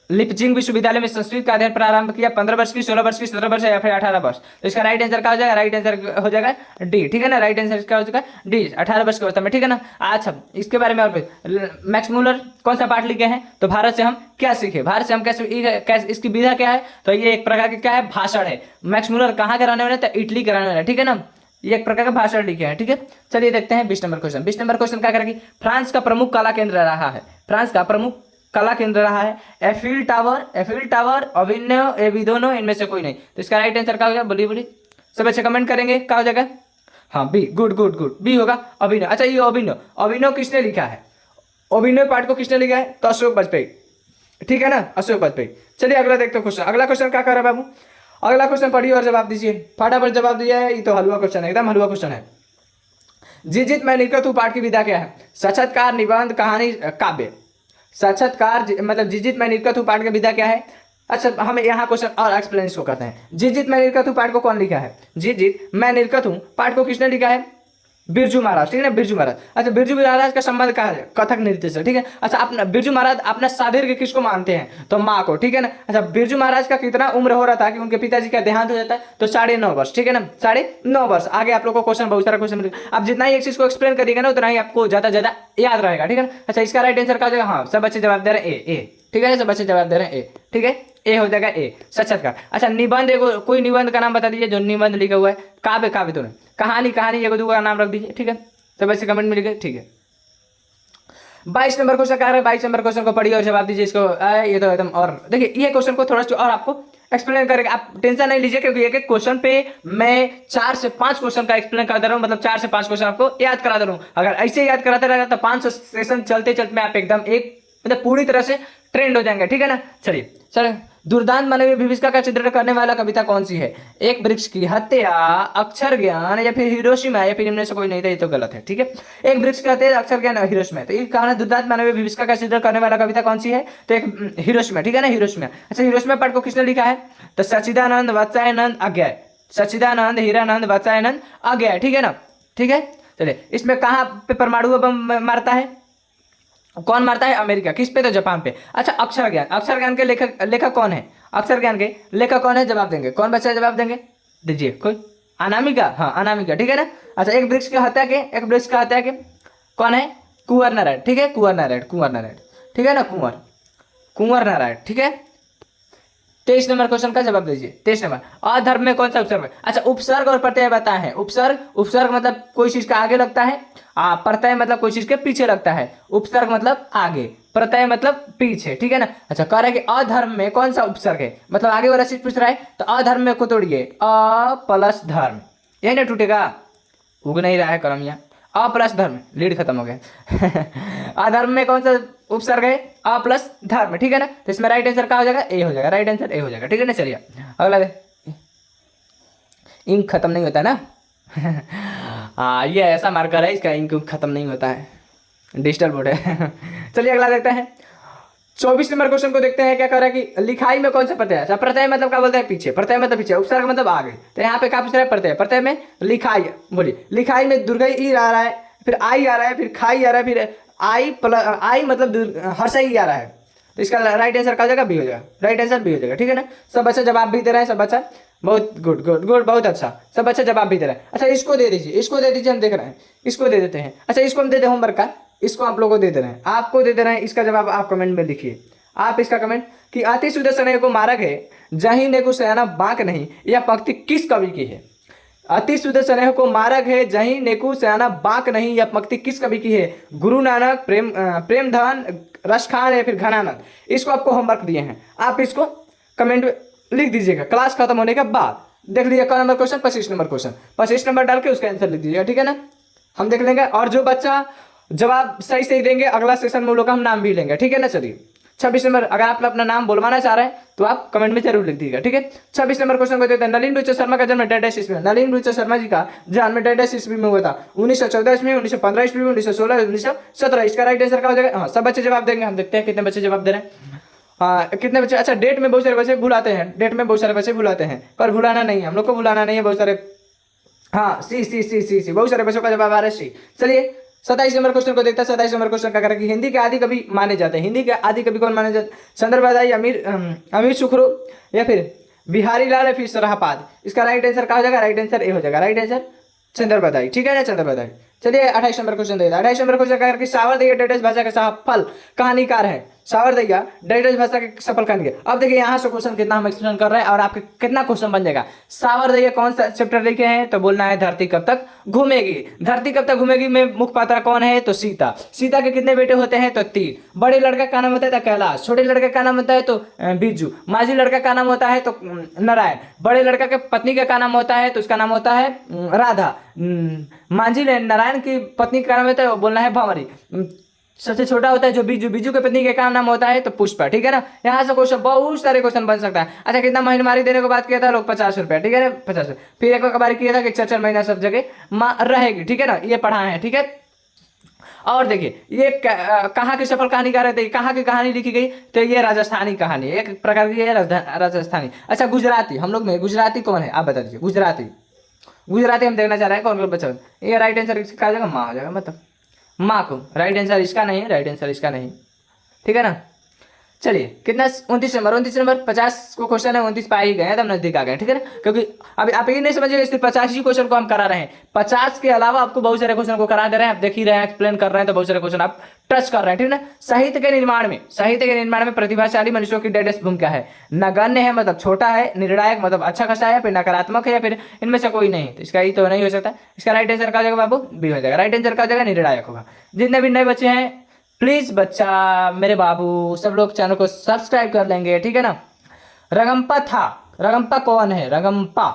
A: लिपजिंग विश्वविद्यालय में संस्कृत का अध्ययन प्रारंभ किया? 15 वर्ष की, 16 वर्ष की, 17 वर्ष या फिर 18 वर्ष। तो इसका राइट आंसर क्या हो जाएगा? राइट आंसर हो जाएगा डी, ठीक है ना। राइट आंसर क्या हो जाएगा? डी, 18 वर्ष की अवस्था में, ठीक है ना। अच्छा इसके बारे में और मैक्स मुलर कौन सा पाठ लिखे हैं? तो भारत से हम क्या सीखे? भारत से हम कैसे, इसकी विधा क्या है? तो ये एक प्रकार की क्या है? भाषण है। मैक्स मुलर कहाँ के रहने वाले? तो इटली के रहने वाले, ठीक है ना। ये एक प्रकार का भाषण लिखे हैं, ठीक है। चलिए देखते हैं 20 नंबर क्वेश्चन। 20 नंबर क्वेश्चन क्या करेगी? फ्रांस का प्रमुख कला केंद्र रहा है, फ्रांस का प्रमुख कला केंद्र रहा है एफिल टावर, एफिल टावर, अभिनव, एविदोनो, इनमें से कोई नहीं। तो इसका राइट आंसर क्या हो जाएगा? बोलिए बोलिए, सब अच्छे कमेंट करेंगे, क्या हो जाएगा? हाँ B, good good good, B होगा अभिनव। अच्छा ये अभिनव, अभिनव किसने लिखा है? अभिनव पाठ को किसने लिखा है? तो अशोक वाजपेयी, ठीक है ना, अशोक वाजपेयी। चलिए अगला देखते हैं क्वेश्चन। अगला क्वेश्चन क्या कर रहा है बाबू? अगला क्वेश्चन पढ़िए और जवाब दीजिए, फटाफट जवाब दीजिए। ये तो हलवा क्वेश्चन है, एकदम हलवा क्वेश्चन है। जिजित मैं निर्गत हूँ पाठ की विधा क्या है? साक्षात्कार, निबंध, कहानी, काव्य। साक्षात्कार मतलब जिजित मैं निर्गत हूँ पाठ की विधा क्या है? अच्छा हम यहाँ क्वेश्चन और एक्सप्लेन इसको करते हैं। जिजित मैं निर्गत हूँ पाठ को कौन लिखा है? जिजित मैं निर्गत हूँ पाठ को किसने लिखा है? बिरजू महाराज, ठीक है ना, बिरजू महाराज। अच्छा बिरजू महाराज का संबंध कहा है? कथक नृत्य से, ठीक है। अच्छा अपना बिरजू महाराज अपना साधीर के किसको मानते हैं? तो माँ को, ठीक है ना। अच्छा बिरजू महाराज का कितना उम्र हो रहा था कि उनके पिताजी का देहांत हो जाता है? तो 9.5 वर्ष, ठीक है ना, 9.5 वर्ष। आगे आप लोग को क्वेश्चन बहुत सारा क्वेश्चन मिलेगा, आप जितना ही एक चीज को एक्सप्लेन करिएगा ना उतना ही आपको ज्यादा याद रहेगा, ठीक है ना। अच्छा इसका राइट आंसर क्या हो जाएगा? हाँ सब बच्चे जवाब दे रहे हैं ए, ठीक है, सब बच्चे जवाब दे रहे हैं ए, ठीक है, ए हो जाएगा ए, साक्षात्कार। अच्छा निबंध, एगो कोई निबंध का नाम बता दीजिए जो निबंध लिखा हुआ है। काव्य, काव्य तो नहीं, कहानी, कहानी एगो दो का नाम रख दीजिए, ठीक है, सब ऐसे कमेंट में लिखे, ठीक है। 22 नंबर क्वेश्चन क्या है? 22 नंबर क्वेश्चन को पढ़िए और जवाब दीजिए इसको। ये तो एकदम, और देखिए ये क्वेश्चन को थोड़ा सा और आपको एक्सप्लेन करेंगे, आप टेंशन नहीं लीजिए क्योंकि एक एक क्वेश्चन पे मैं 4 से 5 क्वेश्चन का एक्सप्लेन कर दे रहा हूँ, मतलब 4 से 5 क्वेश्चन आपको याद करा दे रहा हूँ। अगर ऐसे याद कराते रहेगा तो 500 सेशन चलते चलते में आप एकदम एक मतलब पूरी तरह से ट्रेंड हो जाएंगे, ठीक है ना। चलिए सर, दुर्दांत मानवीय विभीषिका का चित्रण करने वाला कविता कौन सी है? एक वृक्ष की हत्या, अक्षर ज्ञान, या फिर हिरोशिमा, या फिर इनमें से कोई नहीं था, ये तो गलत है, ठीक है। एक वृक्ष की हत्या, अक्षर ज्ञान, हिरोशिमा। तो ये कहा ना दुर्दांत मानवीय विभीषिका का चित्रण करने वाला कविता कौन सी है? तो एक हिरोशिमा, ठीक है ना, हिरोशिमा। अच्छा हिरोशिमा पाठ को किसने लिखा है? तो सच्चिदानंद, वात्स्यायनंद, अज्ञेय। सच्चिदानंद, हीरानंद, वात्स्यायनंद, अज्ञेय, ठीक है ना, ठीक है। चलिए इसमें कहाँ पे परमाणु बम मारता है? कौन मारता है? अमेरिका। किस पे? तो जापान पे। अच्छा अक्षर ज्ञान, अक्षर ज्ञान के लेखक कौन है? अक्षर ज्ञान के लेखक कौन है? जवाब देंगे, कौन बच्चा जवाब देंगे? दीजिए कोई। अनामिका, हाँ अनामिका, ठीक है ना। अच्छा एक वृक्ष की हत्या के, एक वृक्ष की हत्या के कौन है? कुंवर नारायण, ठीक है, कुंवर नारायण, कुंवर नारायण, ठीक है ना, कुंवर नारायण, ठीक है। 23 नंबर क्वेश्चन का जवाब दीजिए। 23 नंबर, अधर्म में कौन सा उपसर्ग है? अच्छा उपसर्ग और प्रत्यय बताए हैं। उपसर्ग मतलब कोई चीज का आगे लगता है, प्रत्यय मतलब कोई चीज के पीछे लगता है। उपसर्ग मतलब आगे, प्रत्यय मतलब पीछे, ठीक है ना। अच्छा कह रहा है कि अधर्म में कौन सा उपसर्ग है, मतलब आगे वाला चीज पूछ रहा है। तो अधर्म में को तोड़िए, अ प्लस धर्म, यही ना टूटेगा, उग नहीं रहा है कलम यहाँ। अ प्लस धर्म, लीड खत्म हो गया। अधर्म में कौन सा उपसर्ग है? अ प्लस धर्म, ठीक है ना। तो इसमें राइट आंसर क्या हो जाएगा? ए हो जाएगा, राइट आंसर ए हो जाएगा, ठीक है ना। चलिए अगला इंक खत्म नहीं होता ना। हाँ ये ऐसा मार्कर है, इसका इंक खत्म नहीं होता है, डिजिटल बोर्ड है। चलिए अगला देखते हैं। 24 नंबर क्वेश्चन को देखते हैं। क्या कह रहा है कि लिखाई में कौन सा प्रत्यय है? अच्छा, प्रत्यय मतलब क्या बोलते हैं? पीछे। प्रत्यय मतलब पीछे, उपसर्ग मतलब आगे। तो यहाँ पे क्या पूछ रहा है? प्रत्यय। प्रत्यय में लिखाई, बोलिए लिखाई में दुर्गा ई आ रहा है, फिर आई आ रहा है, फिर खाई आ रहा है, फिर आई मतलब हर्षई आ रहा है। तो इसका राइट आंसर क्या हो जाएगा? बी हो जाएगा। राइट आंसर बी हो जाएगा, ठीक है ना। सब बच्चा जवाब भी दे रहा है, सब बच्चा बहुत गुड गुड गुड, बहुत अच्छा, सब बच्चा जवाब भी दे रहा है। अच्छा इसको दे दीजिए, इसको दे दीजिए, हम देख रहे हैं, इसको दे देते हैं। अच्छा इसको हम दे दें होमवर्क का, इसको आप लोगों को दे दे रहे हैं, आपको दे दे रहे हैं। इसका जवाब आप कमेंट में लिखिए। आप इसका कमेंट कि अति सुदर्शन को मारक है जहीं ने को सयाना बांक नहीं, यह पंक्ति किस कवि की है? अति शुद्ध स्नेह को मारक है जहीं नेकू सयाना बांक नहीं, यह पंक्ति किस कवि की है? गुरु नानक, प्रेमधन, रसखान या फिर घनानंद। इसको आपको होमवर्क दिए हैं, आप इसको कमेंट में लिख दीजिएगा क्लास खत्म होने के बाद। देख लीजिए कौन number question? 25 number question. 25 number डाल के उसका आंसर लिख दीजिएगा, ठीक है ना। हम देख लेंगे, और जो बच्चा जवाब सही सही देंगे अगला सेशन में उन लोग का हम नाम भी लेंगे, ठीक है ना। चलिए 26 नंबर, अगर आप अपना नाम बोलवाना चाह रहे हैं तो आप कमेंट में जरूर लिख दीजिएगा, ठीक है। 26 नंबर क्वेश्चन को देते हैं। नलिन रुचि शर्मा का जन्म डैश ईस्वी में। नलिन रुचि शर्मा जी का जन्म डैश ईस्वी में हुआ था। 1914 ईस्वी में, 1915 ईस्वी में, 1916, 1917। इसका राइट आंसर क्या हो जाएगा? हाँ, सब बच्चे जवाब देंगे। हम देखते हैं कितने बच्चे जवाब दे रहे हैं। हाँ, कितने बच्चे? अच्छा, डेट में बहुत सारे बच्चे भुलाते हैं, डेट में बहुत सारे बच्चे भुलाते हैं, पर भुलाना नहीं है, हम लोग को भुलाना नहीं है। बहुत सारे, हाँ सी सी सी सी सी, बहुत सारे बच्चों का जवाब आ रहा है सी। चलिए 27 नंबर क्वेश्चन को देखते हैं। 27 नंबर क्वेश्चन का करें कि हिंदी के आदि कवि माने जाते हैं। हिंदी के आदि कवि कौन माने जाते हैं? चंद्रबरदाई, अमीर सुखरू या फिर बिहारी लाल या फिर सरहापाद। इसका राइट आंसर क्या हो जाएगा? राइट आंसर ए हो जाएगा। राइट आंसर चंद्रबरदाई, ठीक है ना, चंद्रबरदाई। चलिए 28 नंबर क्वेश्चन देखते हैं। 28 नंबर क्वेश्चन का कि सावरदैया डेटस भाषा के सफल कहानीकार है। सावरदैया डेटस भाषा के सफल कहानीकार। अब देखिए यहाँ से क्वेश्चन कितना हम एक्सप्लेन कर रहे हैं और आपके कितना क्वेश्चन बन जाएगा। सावरदैया कौन सा चैप्टर लिखे हैं? तो बोलना है धरती कब तक घूमेगी। धरती कब तक घूमेगी में मुख्य पात्र कौन है? तो सीता। सीता के कितने बेटे होते हैं? तो 3। बड़े लड़का का नाम होता है तो कैलाश, छोटे लड़के का नाम होता है तो बिरजू, माझी लड़का का नाम होता है तो नारायण, बड़े लड़का के पत्नी का नाम होता है तो उसका नाम होता है राधा, मांझी नारायण की पत्नी का नाम होता है वो बोलना है भंवरी, सबसे छोटा होता है जो बिजू, बिजू के पत्नी का नाम होता है तो पुष्पा, ठीक है ना। यहाँ से क्वेश्चन बहुत सारे क्वेश्चन बन सकता है। अच्छा कितना महीनवारी देने को बात किया था लोग? 50 रुपया, ठीक है ना, 50। फिर एक बार किया था कि 4 महीना सब जगह रहेगी, ठीक है ना, ये पढ़ा है, ठीक है। और देखिए ये कहाँ की सफल कहानीकार है? कहाँ की कहानी लिखी गई? तो ये राजस्थानी कहानी, एक प्रकार की है राजस्थानी। अच्छा गुजराती, हम लोग में गुजराती कौन है आप बता दीजिए? गुजराती, गुजराती हम देखना चाह रहे हैं कौन कौन बच्चा। ये राइट आंसर क्या हो जाएगा? माँ हो जाएगा, मतलब माँ को। राइट आंसर इसका नहीं है, राइट आंसर इसका नहीं, ठीक है ना। चलिए कितना? 29 नंबर, 29 नंबर 50 को क्वेश्चन है, 29 पा ही गए तब नजदीक आ गए, ठीक है ना। क्योंकि अभी आप ये नहीं समझिए सिर्फ 50 ही क्वेश्चन को हम करा रहे हैं, 50 के अलावा आपको बहुत सारे क्वेश्चन को करा दे रहे हैं। आप देख ही रहे हैं, एक्सप्लेन कर रहे हैं, तो बहुत सारे क्वेश्चन आप टच कर रहे हैं, ठीक है ना। साहित्य के निर्माण में प्रतिभाशाली मनुष्यों की डेडेस्ट भूमिका है। नगण्य है मतलब छोटा है, निर्णायक मतलब अच्छा खासा है, फिर नकारात्मक है या फिर इनमें से कोई नहीं। तो इसका ही तो नहीं हो सकता। इसका राइट आंसर क्या हो जाएगा बाबू? बी हो जाएगा। राइट आंसर क्या हो जाएगा? निर्णायक होगा। जितने भी नए बच्चे हैं प्लीज बच्चा मेरे बाबू सब लोग चैनल को सब्सक्राइब कर लेंगे, ठीक है ना। रगम्पा था, रगम्पा कौन है? रगम्पा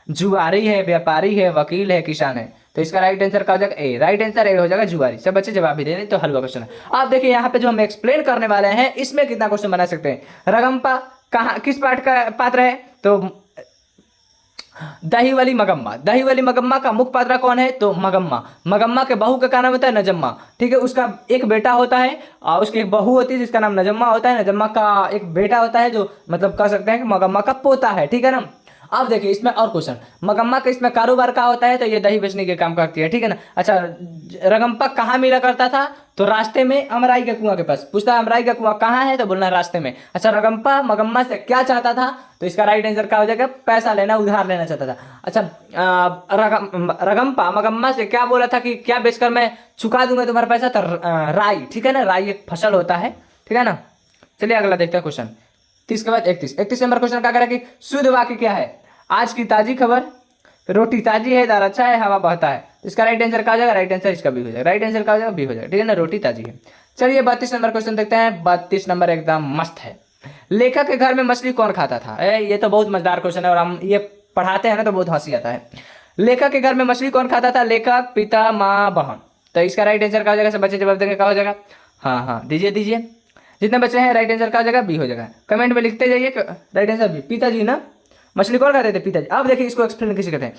A: जुआरी है, व्यापारी है, वकील है, किसान है। तो इसका राइट आंसर क्या हो जाएगा? ए। राइट आंसर ए हो जाएगा, जुआरी। सब बच्चे जवाब भी दे दें तो हलवा क्वेश्चन है। आप देखिए यहाँ पे जो हम एक्सप्लेन करने वाले हैं इसमें कितना क्वेश्चन बना सकते हैं। रगम्पा कहाँ किस पार्ट का पात्र है? तो दही वाली मगम्मा। दही वाली मगम्मा का मुख्य पात्र कौन है? तो मगम्मा। मगम्मा के बहू का क्या नाम होता है? नजम्मा, ठीक है। उसका एक बेटा होता है और उसकी एक बहू होती है जिसका नाम नजम्मा होता है। नजम्मा का एक बेटा होता है जो मतलब कह सकते हैं कि मगम्मा का पोता है, ठीक है ना। अब देखिए इसमें और क्वेश्चन, मगम्मा का इसमें कारोबार का होता है तो ये दही बेचने के काम करती है, ठीक है ना। अच्छा रगम्पा कहाँ मिला करता था? तो रास्ते में अमराई के कुआं के पास। पूछता है अमराई का कुआं कहाँ है? तो बोलना है रास्ते में। अच्छा रगम्पा मगम्मा से क्या चाहता था? तो इसका राइट आंसर क्या हो जाएगा? पैसा लेना, उधार लेना चाहता था। अच्छा रगम्पा मगम्मा से क्या बोला था कि क्या बेचकर मैं चुका दूंगा तुम्हारा पैसा? तो राई, ठीक है ना, राई एक फसल होता है, ठीक है ना। चलिए अगला देखते हैं क्वेश्चन 30 के बाद 31 नंबर क्वेश्चन क्या करें कि शुद्ध वाक्य क्या है? आज की ताजी खबर, रोटी ताजी है, दाल अच्छा है, हवा बहता है। इसका राइट आंसर क्या हो जाएगा? राइट आंसर इसका बी हो जाएगा। राइट आंसर क्या हो जाएगा? बी हो जाएगा, ठीक है ना, रोटी ताजी है। चलिए 32 नंबर क्वेश्चन देखते हैं। 32 नंबर एकदम मस्त है। लेखक के घर में मछली कौन खाता था? ये तो बहुत मजेदार क्वेश्चन है और हम ये पढ़ाते हैं ना तो बहुत हंसी आता है। लेखक के घर में मछली कौन खाता था? लेखक, पिता, माँ, बहन। तो इसका राइट आंसर क्या हो जाएगा? सब बच्चे जवाब देंगे क्या हो जाएगा? हाँ हाँ दीजिए दीजिए, जितने बच्चे हैं राइट आंसर क्या हो जाएगा? बी हो जाएगा। कमेंट में लिखते जाइए राइट आंसर बी। पिताजी ना, मछली कौन खाते थे? पिताजी। अब देखिए इसको एक्सप्लेन कैसे करते हैं।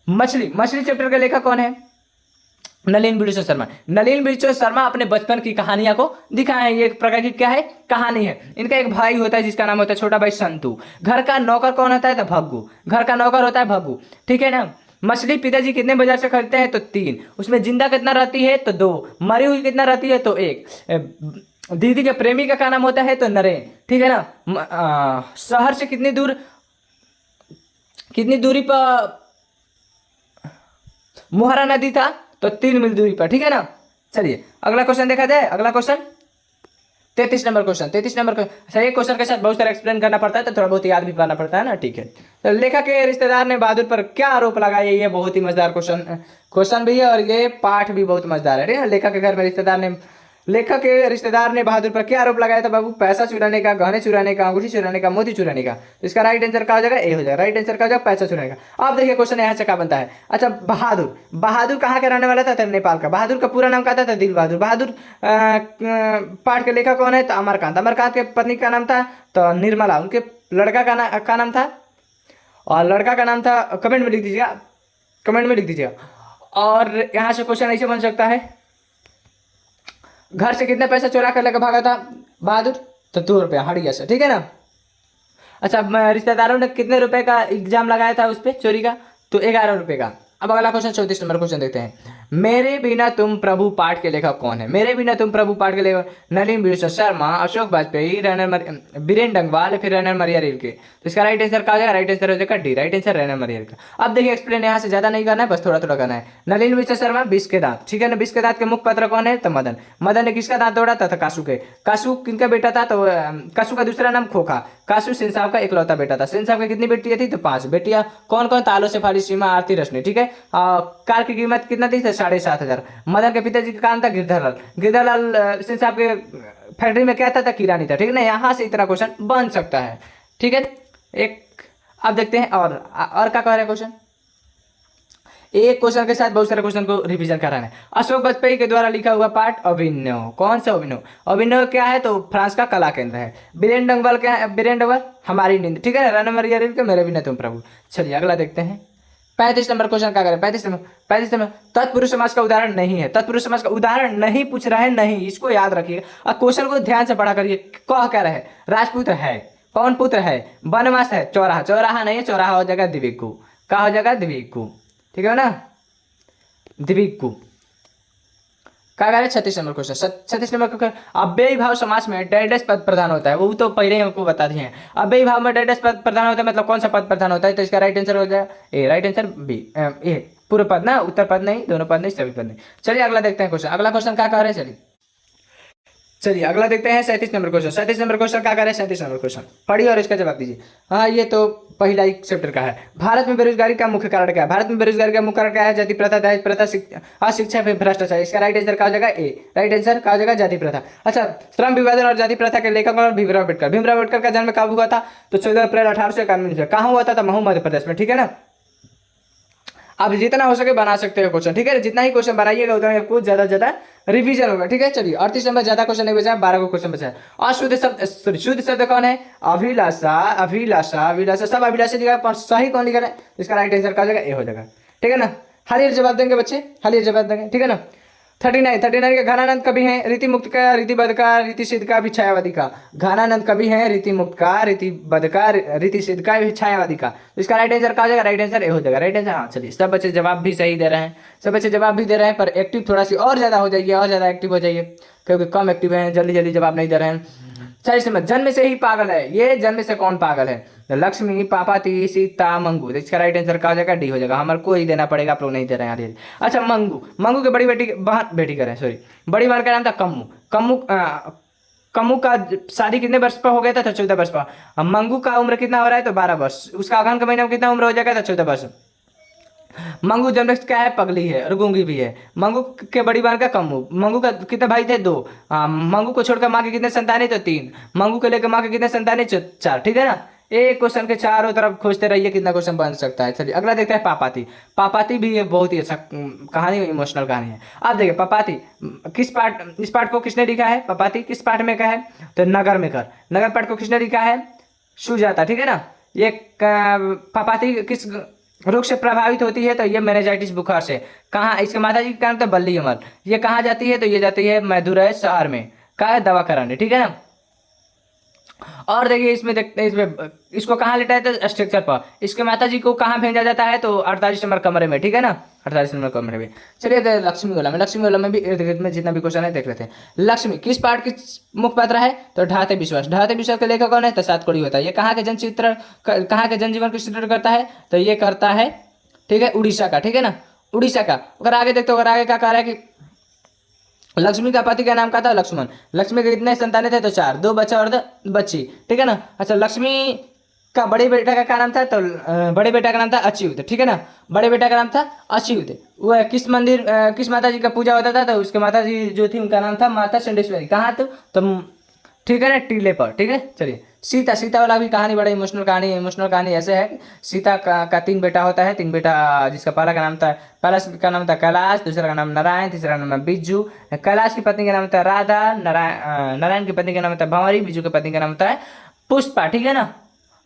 A: मछली चैप्टर का लेखक कौन है? नलिन बिरुचो शर्मा। नलिन बिरुचो शर्मा अपने बचपन की कहानियां को दिखाए हैं। ये एक प्रकार की क्या है, कहानी है। इनका एक भाई होता है जिसका नाम होता है छोटा भाई संतू। घर का नौकर कौन होता है, तो भग्गू। घर का नौकर होता है भग्गू, ठीक है ना। मछली पिताजी कितने बाजार से खरीदते हैं, तो 3। उसमें जिंदा कितना रहती है, तो 2। मरी हुई कितना रहती है, तो 1। दीदी के प्रेमी का क्या नाम होता है, तो नरेन, ठीक है ना। शहर से कितनी दूरी पर मुहारा नदी था, तो 3 मील दूरी पर, ठीक है ना। चलिए अगला क्वेश्चन देखा जाए। अगला क्वेश्चन 33 नंबर क्वेश्चन। 33 नंबर अच्छा, एक क्वेश्चन के साथ बहुत सारा एक्सप्लेन करना पड़ता है, तो थोड़ा बहुत याद भी करना पड़ता है ना, ठीक है। तो लेखक के रिश्तेदार ने बहादुर पर क्या आरोप लगाया, ये बहुत ही मजेदार क्वेश्चन भी है, और ये पाठ भी बहुत मजेदार है, ठीक है। लेखक के रिश्तेदार ने बहादुर पर क्या आरोप लगाया था बाबू, पैसा चुराने का, गहने चुराने का, अंगूठी चुराने का, मोती चुराने का। तो इसका राइट आंसर क्या हो जाएगा, ए हो जाएगा। राइट आंसर क्या हो जाएगा, पैसा चुराने का। अब देखिए क्वेश्चन यहाँ से क्या बनता है। अच्छा, बहादुर कहाँ का रहने वाला था, नेपाल का। बहादुर का पूरा नाम क्या था, दिल बहादुर। बहादुर पाठ के लेखक कौन है, तो अमरकांत। अमरकांत के पत्नी का नाम था तो निर्मला। उनके लड़का का नाम था, और लड़का का नाम था, कमेंट में लिख दीजिएगा, कमेंट में लिख दीजिएगा। और यहाँ से क्वेश्चन ऐसे बन सकता है, घर से कितने पैसा चुरा कर लेकर भागा था बहादुर, तो 2 रुपया हड़िया से, ठीक है ना। अच्छा, रिश्तेदारों ने कितने रुपए का इल्जाम लगाया था उस पर चोरी का, तो 11 रुपए का। अब अगला क्वेश्चन 34 नंबर क्वेश्चन देखते हैं। मेरे बिना तुम प्रभु पाठ के लेखक कौन है। मेरे बिना तुम प्रभु पाठ के लेखक नलिन बिरुसा शर्मा, अशोक वाजपेयी, बीरेन डंगवाल, फिर रैनर मरिया रेल के। तो इसका राइट आंसर क्या हो जाएगा, राइट आंसर हो जाएगा डी, राइट आंसर रैनर मरिया रेल का। अब देखिए एक्सप्लेन यहाँ से ज्यादा नहीं करना है, बस थोड़ा थोड़ा करना है। नलिन बिरुसा शर्मा 20 के दांत, ठीक है ना। 20 के दांत के मुख्य पात्र कौन है, तो मदन। मदन ने किसका दांत तोड़ा था, कासू के। कासू किनका बेटा था, तो कासू का दूसरा नाम खोखा। कासू सेन साहब का इकलौता बेटा था। सेन साहब की कितनी बेटियां थी, तो 5 बेटियां। कौन कौन, तालो से फारी, सीमा, आरती, रश्मि, ठीक है। कार की कीमत कितना थी, 7,500। मदन के पिताजी का काम था गिरधरलाल। गिरधरलाल सिंह साहब के फैक्ट्री में क्या था, किरानी था, ठीक है ना। यहाँ से इतना क्वेश्चन बन सकता है, ठीक है। एक अब देखते हैं और क्या कह रहे हैं क्वेश्चन। एक क्वेश्चन के साथ बहुत सारे क्वेश्चन को रिवीजन कराना है। अशोक वाजपेयी के द्वारा लिखा हुआ पाठ अभिनव, कौन सा अभिनव। अभिनव क्या है, तो फ्रांस का कला केंद्र है। बीरेन डंगवाल क्या है, बीरेन डंगवाल हमारी नींद, ठीक है। रन मरिया रेल के मेरे बिना तुम प्रभु। चलिए अगला देखते हैं। 35 नंबर क्वेश्चन क्या करें, 35 नंबर तत्पुरुष समाज का उदाहरण नहीं है। तत्पुरुष समाज का उदाहरण नहीं पूछ रहा है, नहीं, इसको याद रखिए और क्वेश्चन को ध्यान से पढ़ा करिए। कह क्या रहे, राजपुत्र है, पवन पुत्र है, बनवास है, चौराहा। चौराहा नहीं है, चौराहा हो जाएगा दिव्यकु। क्या हो जाएगा, दिव्यकु, ठीक है ना, दिव्यकु। क्या करें 36 नंबर क्वेश्चन। 36 नंबर क्वेश्चन, अव्ययी भाव समास में डैश पद प्रधान होता है। वो तो पहले ही हमको बता दिए हैं। अव्ययी भाव में डैश पद प्रधान होता है, मतलब कौन सा पद प्रधान होता है, तो इसका राइट आंसर हो जाएगा ए, राइट आंसर बी, ए पूर्व पद ना, उत्तर पद नहीं, दोनों पद नहीं, सभी पद नहीं। चलिए अगला देखते हैं क्वेश्चन। अगला क्वेश्चन क्या कह रहे हैं, चलिए अगला देखते हैं 37 नंबर क्वेश्चन। 37 नंबर क्वेश्चन क्या करें, 37 नंबर क्वेश्चन पढ़िए और इसका जवाब दीजिए। हाँ, ये तो पहला ही चैप्टर का है। भारत में बेरोजगारी का मुख्य कारण क्या है। भारत में बेरोजगारी का मुख्य कारण क्या है, जाति प्रथा, दहेज प्रथा, अशिक्षा, फिर भ्रष्टाचार। इसका राइट आंसर क्या हो जाएगा ए, राइट आंसर क्या हो जाएगा जाति प्रथा। अच्छा, श्रम विभाजन और जाति प्रथा के लेखक और भीमराव अम्बेडकर। भीमराव अम्बेडकर का जन्म कब हुआ था, तो 14 अप्रैल 1891 कहाँ हुआ था, महू मध्य प्रदेश में, ठीक है ना। आप जितना हो सके बना सकते हो क्वेश्चन, ठीक है। जितना ही क्वेश्चन बनाइएगा उतना ही आपको ज्यादा ज्यादा रिवीजन होगा, ठीक है। चलिए 38 नंबर, ज्यादा क्वेश्चन नहीं बचा, 12 को क्वेश्चन बचा है। अशुद्ध शब्द, सॉरी, शुद्ध शब्द कौन है, अभिलाषा, अभिलाषा, अभिलाषा, सब अभिलाषा लिखा है, पर सही कौन लिखा है, इसका राइट आंसर क्या हो जाएगा, ए हो जाएगा, ठीक है ना। हालिया जवाब देंगे बच्चे, हालिया जवाब देंगे, ठीक है ना। 39 के घनानंद कवि हैं, रीति मुक्त का, रीति बद्ध का, रीति सिद्ध का, भी छायावादी का। घनानंद कवि हैं, रीति मुक्त का, रीति बद्ध का, रीति सिद्ध का, भी छायावादी का। तो इसका राइट आंसर क्या हो जाएगा, राइट आंसर ए हो जाएगा, राइट आंसर। हाँ चलिए, सब बच्चे जवाब भी सही दे रहे हैं, सब बच्चे जवाब भी दे रहे हैं, पर एक्टिव थोड़ा सी और ज्यादा हो जाइए, और ज्यादा एक्टिव हो जाइए, क्योंकि कम एक्टिव हैं, जल्दी जल्दी जवाब नहीं दे रहे हैं। 40 नंबर, जन्म से ही पागल है, ये जन्म से कौन पागल है, लक्ष्मी, पापाती, सीता, मंगू। तो इसका राइट आंसर क्या हो जाएगा, डी हो जाएगा। हमारे को ही देना पड़ेगा, आप लोग नहीं दे रहे हैं। अच्छा, मंगू के बड़ी बेटी करें, सॉरी, बड़ी बहन का नाम था कम्मू का शादी कितने वर्ष पर हो गया था, तो 14 वर्ष पर। मंगू का उम्र कितना हो रहा है, तो 12 वर्ष। उसका अगहन का महीना में कितना उम्र हो जाएगा, तो 14 वर्ष। मंगू जन्म क्या है, पगली है और गूंगी भी है। मंगू के बड़ी बहन का कम्मू। मंगू का कितने भाई थे, 2। मंगू को छोड़कर माँ के कितने संतानें, तो 3। मंगू को लेकर माँ के कितने संतानें, 4, ठीक है ना। एक क्वेश्चन के चारों तरफ खोजते रहिए, कितना क्वेश्चन बन सकता है। चलिए अगला देखते हैं, पापाती। पापाती भी ये बहुत ही अच्छा कहानी, इमोशनल कहानी है। आप देखिए पापाती किस पार्ट, इस पार्ट को किसने लिखा है, पापाती किस पार्ट में का है, तो नगर में कर। नगर पार्ट को किसने लिखा है, सुजाता, ठीक है ना। ये पापाती किस रोग से प्रभावित होती है तो ये मेनिंजाइटिस बुखार से। कहाँ इसके माता जी का नाम था बल्ली अमल। ये कहाँ जाती है तो ये जाती है मदुरै शहर में, कहाँ है दवा कराने, ठीक है ना। और देखिए इसमें देखते हैं, इसमें इसको कहाँ लेटाया था स्ट्रक्चर पर। इसके माता जी को कहाँ भेजा जाता है तो 48 नंबर कमरे में, ठीक है ना, 48 नंबर कमरे में। चलिए लक्ष्मी गोला में, लक्ष्मी गोला में भी इर्द गिर्द में जितना भी क्वेश्चन है देख लेते हैं। लक्ष्मी किस पार्ट की मुख्य पात्र है तो ढाते विश्वास। ढाते विश्वास के लेखक कौन है तो सातकोड़ी होता है। ये कहाँ के जनचित्र, कहाँ के जनजीवन का चित्रण करता है तो ये करता है, ठीक है, उड़ीसा का, ठीक है ना, उड़ीसा का। अगर आगे देखते हो, अगर आगे क्या कह रहा है कि लक्ष्मी का पति का नाम क्या था लक्ष्मण। लक्ष्मी के कितने संतानें थे तो 4, 2 बच्चा और 2 बच्ची, ठीक है ना। अच्छा लक्ष्मी का बड़े बेटा का क्या नाम था तो बड़े बेटा का नाम था अच्युत, ठीक है ना, बड़े बेटा का नाम था अच्युत। वह किस मंदिर किस माता जी का पूजा होता था तो उसके माता जी जो थी उनका नाम था माता चंडेश्वरी। कहाँ तो ठीक है ना, टीले पर, ठीक है। चलिए सीता, सीता वाला भी कहानी बड़ा इमोशनल कहानी है। इमोशनल कहानी ऐसे है कि सीता का 3 बेटा होता है, 3 बेटा, जिसका पहला का नाम था, पहला का नाम था कैलाश, दूसरा का नाम नारायण, तीसरा का नाम बिज्जू। कैलाश की पत्नी का नाम था राधा, नारायण की पत्नी का नाम था भंवरी, बिज्जू की पत्नी का नाम था पुष्पा, ठीक है ना।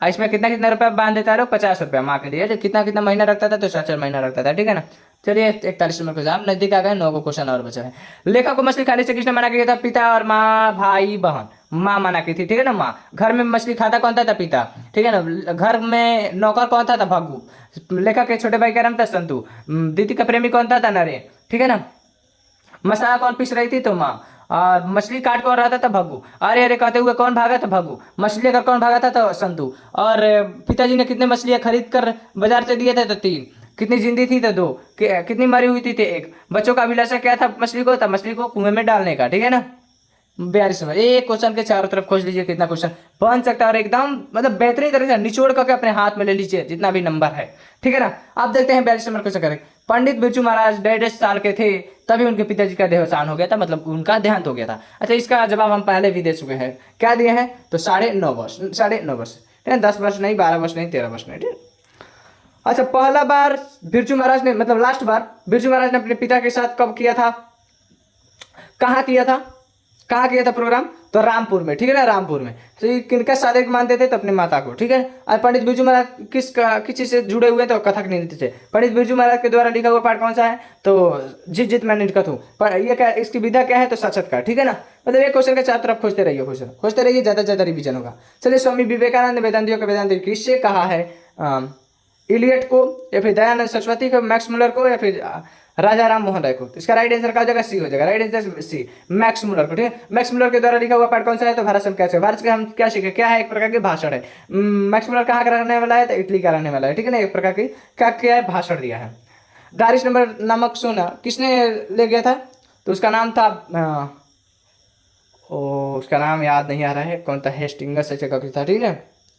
A: इसमें कितना कितना रुपया बांध देता है लोग, 50 रुपया माँ के लिए। कितना कितना महीना रखता था तो 4 महीना रखता था, ठीक है ना। चलिए 41 नंबर क्वेश्चन, आप नजदीक आ गए, 9 को क्वेश्चन और बचा है। लेखक को मछली खाने से किसने मना किया था, पिता और माँ, भाई बहन। माँ मना की थी, ठीक है ना, माँ। घर में मछली खाता कौन था पिता, ठीक है ना। घर में नौकर कौन था भग्गू। लेखक के छोटे भाई का नाम था संतु। दीदी का प्रेमी कौन था नरेन, ठीक है ना। मसाला कौन पीस रही थी तो माँ। और मछली काट कौन रहा था तो भग्गू। अरे अरे कहते हुए कौन भागा तो भग्गू। मछली अगर कौन भागा था तो संतु। और पिताजी ने कितने मछलियाँ खरीद कर बाजार से दिए थे तो 3। कितनी जिंदी थी तो 2। कितनी मरी हुई थी तो 1। बच्चों का अभिलाषा क्या था मछली को, तो मछली को कुएं में डालने का, ठीक है ना। 42 नंबर, एक क्वेश्चन के चारों तरफ खोज लीजिए कितना क्वेश्चन बन सकता है और एकदम मतलब बेहतरीन तरीके से निचोड़ करके अपने हाथ में ले लीजिए जितना भी नंबर है, ठीक है ना। आप देखते हैं 42 नंबर क्वेश्चन करें। पंडित बिरजू महाराज 1.5 साल के थे तभी उनके पिताजी का देहावसान हो गया था, मतलब उनका देहांत हो गया था। अच्छा इसका जवाब हम पहले भी दे चुके हैं, क्या दिए हैं तो 9.5 वर्ष, 9.5 वर्ष, ठीक है, 10 वर्ष नहीं, 12 वर्ष नहीं, 13 वर्ष नहीं, ठीक है। अच्छा पहला बार बिरजू महाराज ने, मतलब लास्ट बार बिरजू महाराज ने अपने पिता के साथ कब किया था, कहाँ किया था, कहाँ किया था प्रोग्राम तो रामपुर में, ठीक है ना, रामपुर में। तो ये किनका सादे मानते थे तो अपनी माता को, ठीक है। और पंडित बिरजू महाराज किस चीज से जुड़े हुए थे तो कथक नृत्य से। पंडित बिरजू महाराज के द्वारा लिखा हुआ पाठ कौन सा है तो जित जित मैं निर्गत हूँ। पर ये क्या, इसकी विधा क्या है तो साक्षात्कार, ठीक है ना। मतलब एक क्वेश्चन के चार तरफ खोजते रहिए, क्वेश्चन खोजते रहिए, ज्यादा से ज्यादा रिविजन होगा। चलिए स्वामी विवेकानंद वेदांतियों के वेदांत किससे कहा है, इलियट को या फिर दयानंद सरस्वती को, मैक्स मुलर को या फिर राजा राम मोहन राय को। तो इसका राइट आंसर क्या हो जाएगा, सी हो जाएगा। Right answer C, Max Muller को, ठीक है। मैक्स मुलर के द्वारा लिखा हुआ पाठ कौन सा है तो भारत संघ। भारत के हम क्या सीखे, क्या है, एक प्रकार के भाषण है। मैक्स मुलर कहाँ का रहने वाला है तो इटली का रहने वाला है, ठीक है ना। एक प्रकार की क्या क्या है, भाषण दिया है। दारिश नंबर नामक सोना किसने ले गया था तो उसका नाम था उसका नाम याद नहीं आ रहा है, कौन था, हेस्टिंगस ऐसे करके था, ठीक है,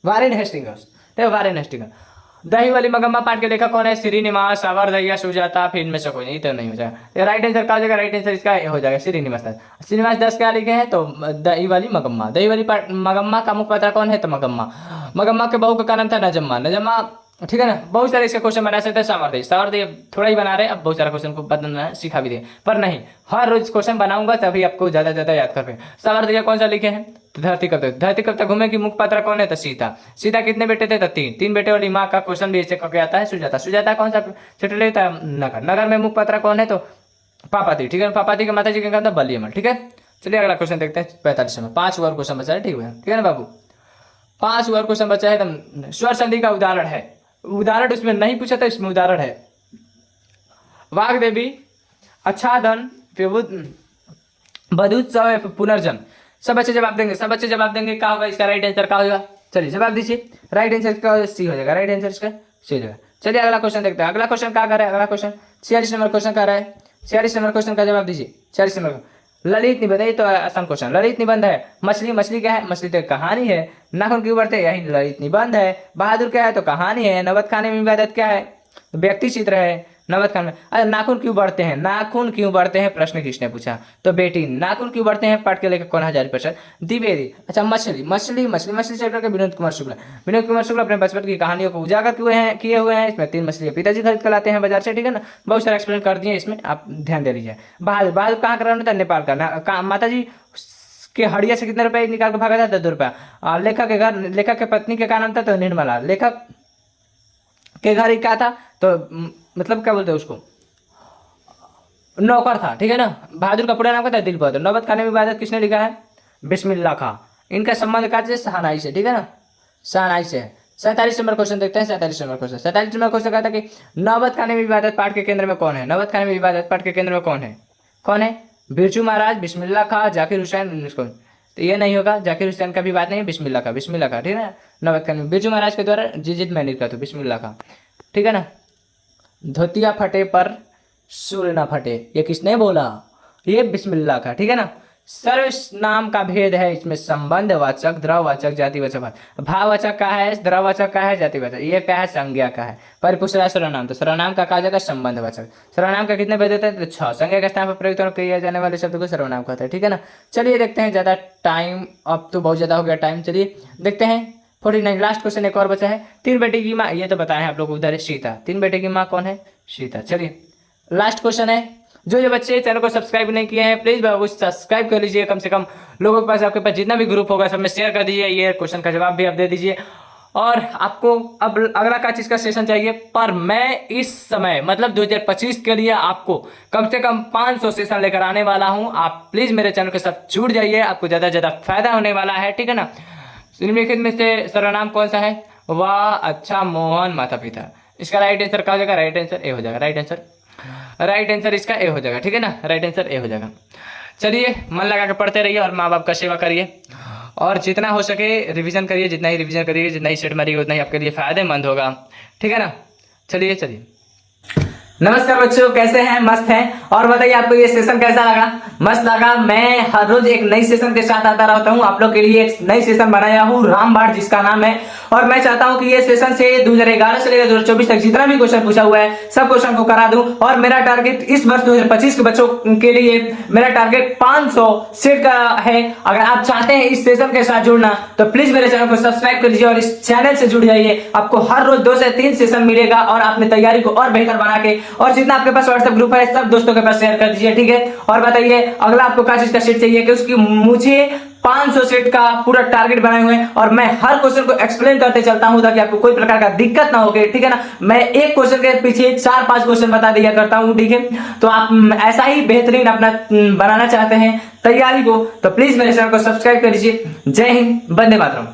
A: वारेन हेस्टिंगस, ठीक है, वारेन हेस्टिंगस। दही वाली मगम्मा पाठ के लेखक कौन है, श्रीनिवास, सावर दैया, सुजाता, फिर इनमें से कोई नहीं तो नहीं हो जाएगा। राइट आंसर क्या हो जाएगा, राइट आंसर इसका हो जाएगा श्रीनिवास। श्रीनिवास 10 क्या लिखे हैं तो दही वाली मगम्मा। दही वाली मगम्मा का मुख्य पात्र कौन है तो मगम्मा। मगम्मा के बहू का नाम था नजम्मा। नजम्मा, ठीक है ना। बहुत सारे इसके क्वेश्चन बना सकते हैं। सामर्थ्य सामर्थ्य थोड़ा ही बना रहे हैं, अब बहुत सारा क्वेश्चन को बदलना सिखा भी दे, पर नहीं, हर रोज क्वेश्चन बनाऊंगा तभी आपको ज्यादा से ज्यादा याद कर पाए। सामर्थ्य कौन सा लिखे हैं तो धरती कब तक, धरती कब तक घूमे की मुख्य पात्र कौन है तो सीता। सीता कितने बेटे थे तो 3। 3 बेटे वाली माँ का क्वेश्चन भी ऐसे करके आता है। सुजाता, सुजाता कौन सा छठ लेता है, नगर। नगर में मुख्य पात्र कौन है तो पापाती, ठीक है। पापाती के माता जी का नाम था बलियमल, ठीक है। चलिए अगला क्वेश्चन देखते हैं 45 में। 5 और क्वेश्चन बचा है, ठीक है ना बाबू, 5 और क्वेश्चन बचा है। एकदम स्वर संधि का उदाहरण है, उदाहरण उसमें नहीं पूछा था, इसमें उदाहरण है। वाग्देवी, अच्छादन, बधुत्सव, पुनर्जन्म। सब बच्चे जवाब देंगे, सब बच्चे जवाब देंगे। क्या होगा इसका राइट आंसर, क्या होगा, चलिए जवाब दीजिए। राइट आंसर का सी हो जाएगा, राइट आंसर इसका सी हो जाएगा। चलिए अगला क्वेश्चन देखते हैं। अगला क्वेश्चन क्या कर रहा है, अगला क्वेश्चन 46 नंबर क्वेश्चन कर रहा है। 46 नंबर क्वेश्चन का जवाब दीजिए। 46 नंबर ललित निबंध, ये तो आसान क्वेश्चन। ललित निबंध है। मछली, मछली क्या है, मछली तो कहानी है। नाखून क्यों बढ़ते, यही ललित निबंध है। बहादुर क्या है तो कहानी है। नवत खाने में इबादत क्या है, व्यक्ति चित्र है। नवत खान में अरे नाखून क्यों बढ़ते हैं, नाखून क्यों बढ़ते हैं प्रश्न किसने पूछा तो बेटी। नाखून क्यों बढ़ते हैं पाठ के लेकर कौन, हजारी प्रसाद द्विवेदी। अच्छा मछली, मछली मछली मछली चैप्टर के विनोद कुमार शुक्ला। विनोद कुमार शुक्ला अपने बचपन की कहानियों को उजागर किए हुए हैं। इसमें 3 मछलियाँ पिताजी खरीद कर लाते हैं बाजार से, ठीक है ना। बहुत सारा एक्सप्लेन कर दिए, इसमें आप ध्यान दे लीजिए। बहादुर, बहादुर कहाँ का रहना था, नेपाल का। माता जी के हड़िया से कितने रुपए निकाल कर भागा था, 10 रुपया। लेखक के घर, लेखक के पत्नी के क्या नाम था तो निर्मला। लेखक के घर क्या था तो मतलब क्या बोलते हैं उसको, नौकर था, ठीक है ना। बहादुर का पूरा नाम क्या था, दिल बहादुर। नौबत खाने में इबादत किसने लिखा है, बिस्मिल्लाह खां। इनका संबंध का से शहनाई से, ठीक है ना, शहनाई से। 47 नंबर क्वेश्चन देखते हैं, 47 नंबर क्वेश्चन। 47 नंबर क्वेश्चन कहता है कि नौबत खाने में इबादत पाठ के केंद्र में कौन है। नौबत खाने में इबादत पाठ के केंद्र में कौन है, कौन है, बिरजू महाराज, बिस्मिल्लाह खां, जाकिर हुसैन। तो ये नहीं होगा, जाकिर हुसैन का भी बात नहीं है, बिस्मिल्लाह खां, बिस्मिल्लाह खां, ठीक है ना। नौबत खाने में बिरजू महाराज के द्वारा जिजित मैनिर का, तो बिस्मिल्लाह खां, ठीक है ना। धोतिया फटे पर सूर्य ना फटे, ये किसने बोला, ये बिस्मिल्लाह का, ठीक है ना। सर्वनाम का भेद है इसमें, संबंधवाचक, द्रववाचक, जातिवाचक। भाववाचक का है, द्रववाचक का है, जातिवाचक। ये क्या है, संज्ञा का है। पर पूछ रहा है सर्वनाम, तो सर्वनाम का कहा जाएगा संबंधवाचक। सर्वनाम का कितने भेद होते हैं, तो 6। संज्ञा के स्थान पर प्रयुक्त किए जाने वाले शब्द को सर्वनाम कहते हैं, ठीक है ना। चलिए देखते हैं, ज्यादा टाइम अब तो बहुत ज्यादा हो गया टाइम, चलिए देखते हैं 49। लास्ट क्वेश्चन एक और बचा है। 3 बेटे की माँ, ये तो बताया है आप लोग, उधर है सीता। 3 बेटे की माँ कौन है, सीता। चलिए लास्ट क्वेश्चन है। जो बच्चे चैनल को सब्सक्राइब नहीं किए हैं, प्लीज बाबू सब्सक्राइब कर लीजिए। कम से कम लोगों के पास, आपके पास जितना भी ग्रुप होगा सब में शेयर कर दीजिए। ये क्वेश्चन का जवाब भी आप दे दीजिए। और आपको अब अगला का चीज का सेशन चाहिए, पर मैं इस समय मतलब 2025 के लिए आपको कम से कम 500 सेशन लेकर आने वाला हूं। आप प्लीज मेरे चैनल के साथ जुड़ जाइए, आपको ज्यादा से ज्यादा फायदा होने वाला है, ठीक है ना। निम्नलिखित में से सर्वनाम कौन सा है, वाह, अच्छा, मोहन, माता पिता। इसका राइट आंसर क्या हो जाएगा, राइट आंसर ए हो जाएगा। राइट आंसर इसका ए हो जाएगा, ठीक है ना, राइट आंसर ए हो जाएगा। चलिए मन लगा के पढ़ते रहिए और माँ बाप का सेवा करिए, और जितना हो सके रिवीजन करिए। जितना ही रिवीजन करिए, जितना ही सेट मारिए, उतना ही आपके लिए फायदेमंद होगा, ठीक है ना। चलिए नमस्कार बच्चों, कैसे हैं, मस्त हैं। और बताइए आपको ये सेशन कैसा लगा, मस्त लगा। मैं हर रोज एक नई सेशन के साथ आता रहता हूं, आप लोग के लिए एक नई सेशन बनाया हूं, रामबाण जिसका नाम है। और मैं चाहता हूं कि ये सेशन से 2011 से लेकर 2024 तक जितना भी क्वेश्चन पूछा हुआ है सब क्वेश्चन को करा दूं। और मेरा टारगेट इस वर्ष 2025 के बच्चों के लिए मेरा टारगेट 500 सेट का है। अगर आप चाहते हैं इस सेशन के साथ जुड़ना तो प्लीज मेरे चैनल को सब्सक्राइब कर लीजिए और इस चैनल से जुड़ जाइए। आपको हर रोज 2 से 3 सेशन मिलेगा और आपने तैयारी को और बेहतर बना के, और जितना आपके पास व्हाट्सएप ग्रुप है सब दोस्तों के पास शेयर कर दीजिए, ठीक है। और बताइए अगला आपको क्या चीज का सेट चाहिए, कि उसकी मुझे 500 सेट का पूरा टारगेट बनाए हुए हैं, और मैं हर क्वेश्चन को एक्सप्लेन करते चलता हूं ताकि आपको कोई प्रकार का दिक्कत ना हो, ठीक है ना। मैं एक क्वेश्चन के पीछे 4-5 क्वेश्चन बता दिया करता हूं, ठीक है। तो आप ऐसा ही बेहतरीन अपना बनाना चाहते हैं तैयारी को, तो प्लीज मेरे चैनल को सब्सक्राइब कर लीजिए। जय हिंद, वंदे मातरम।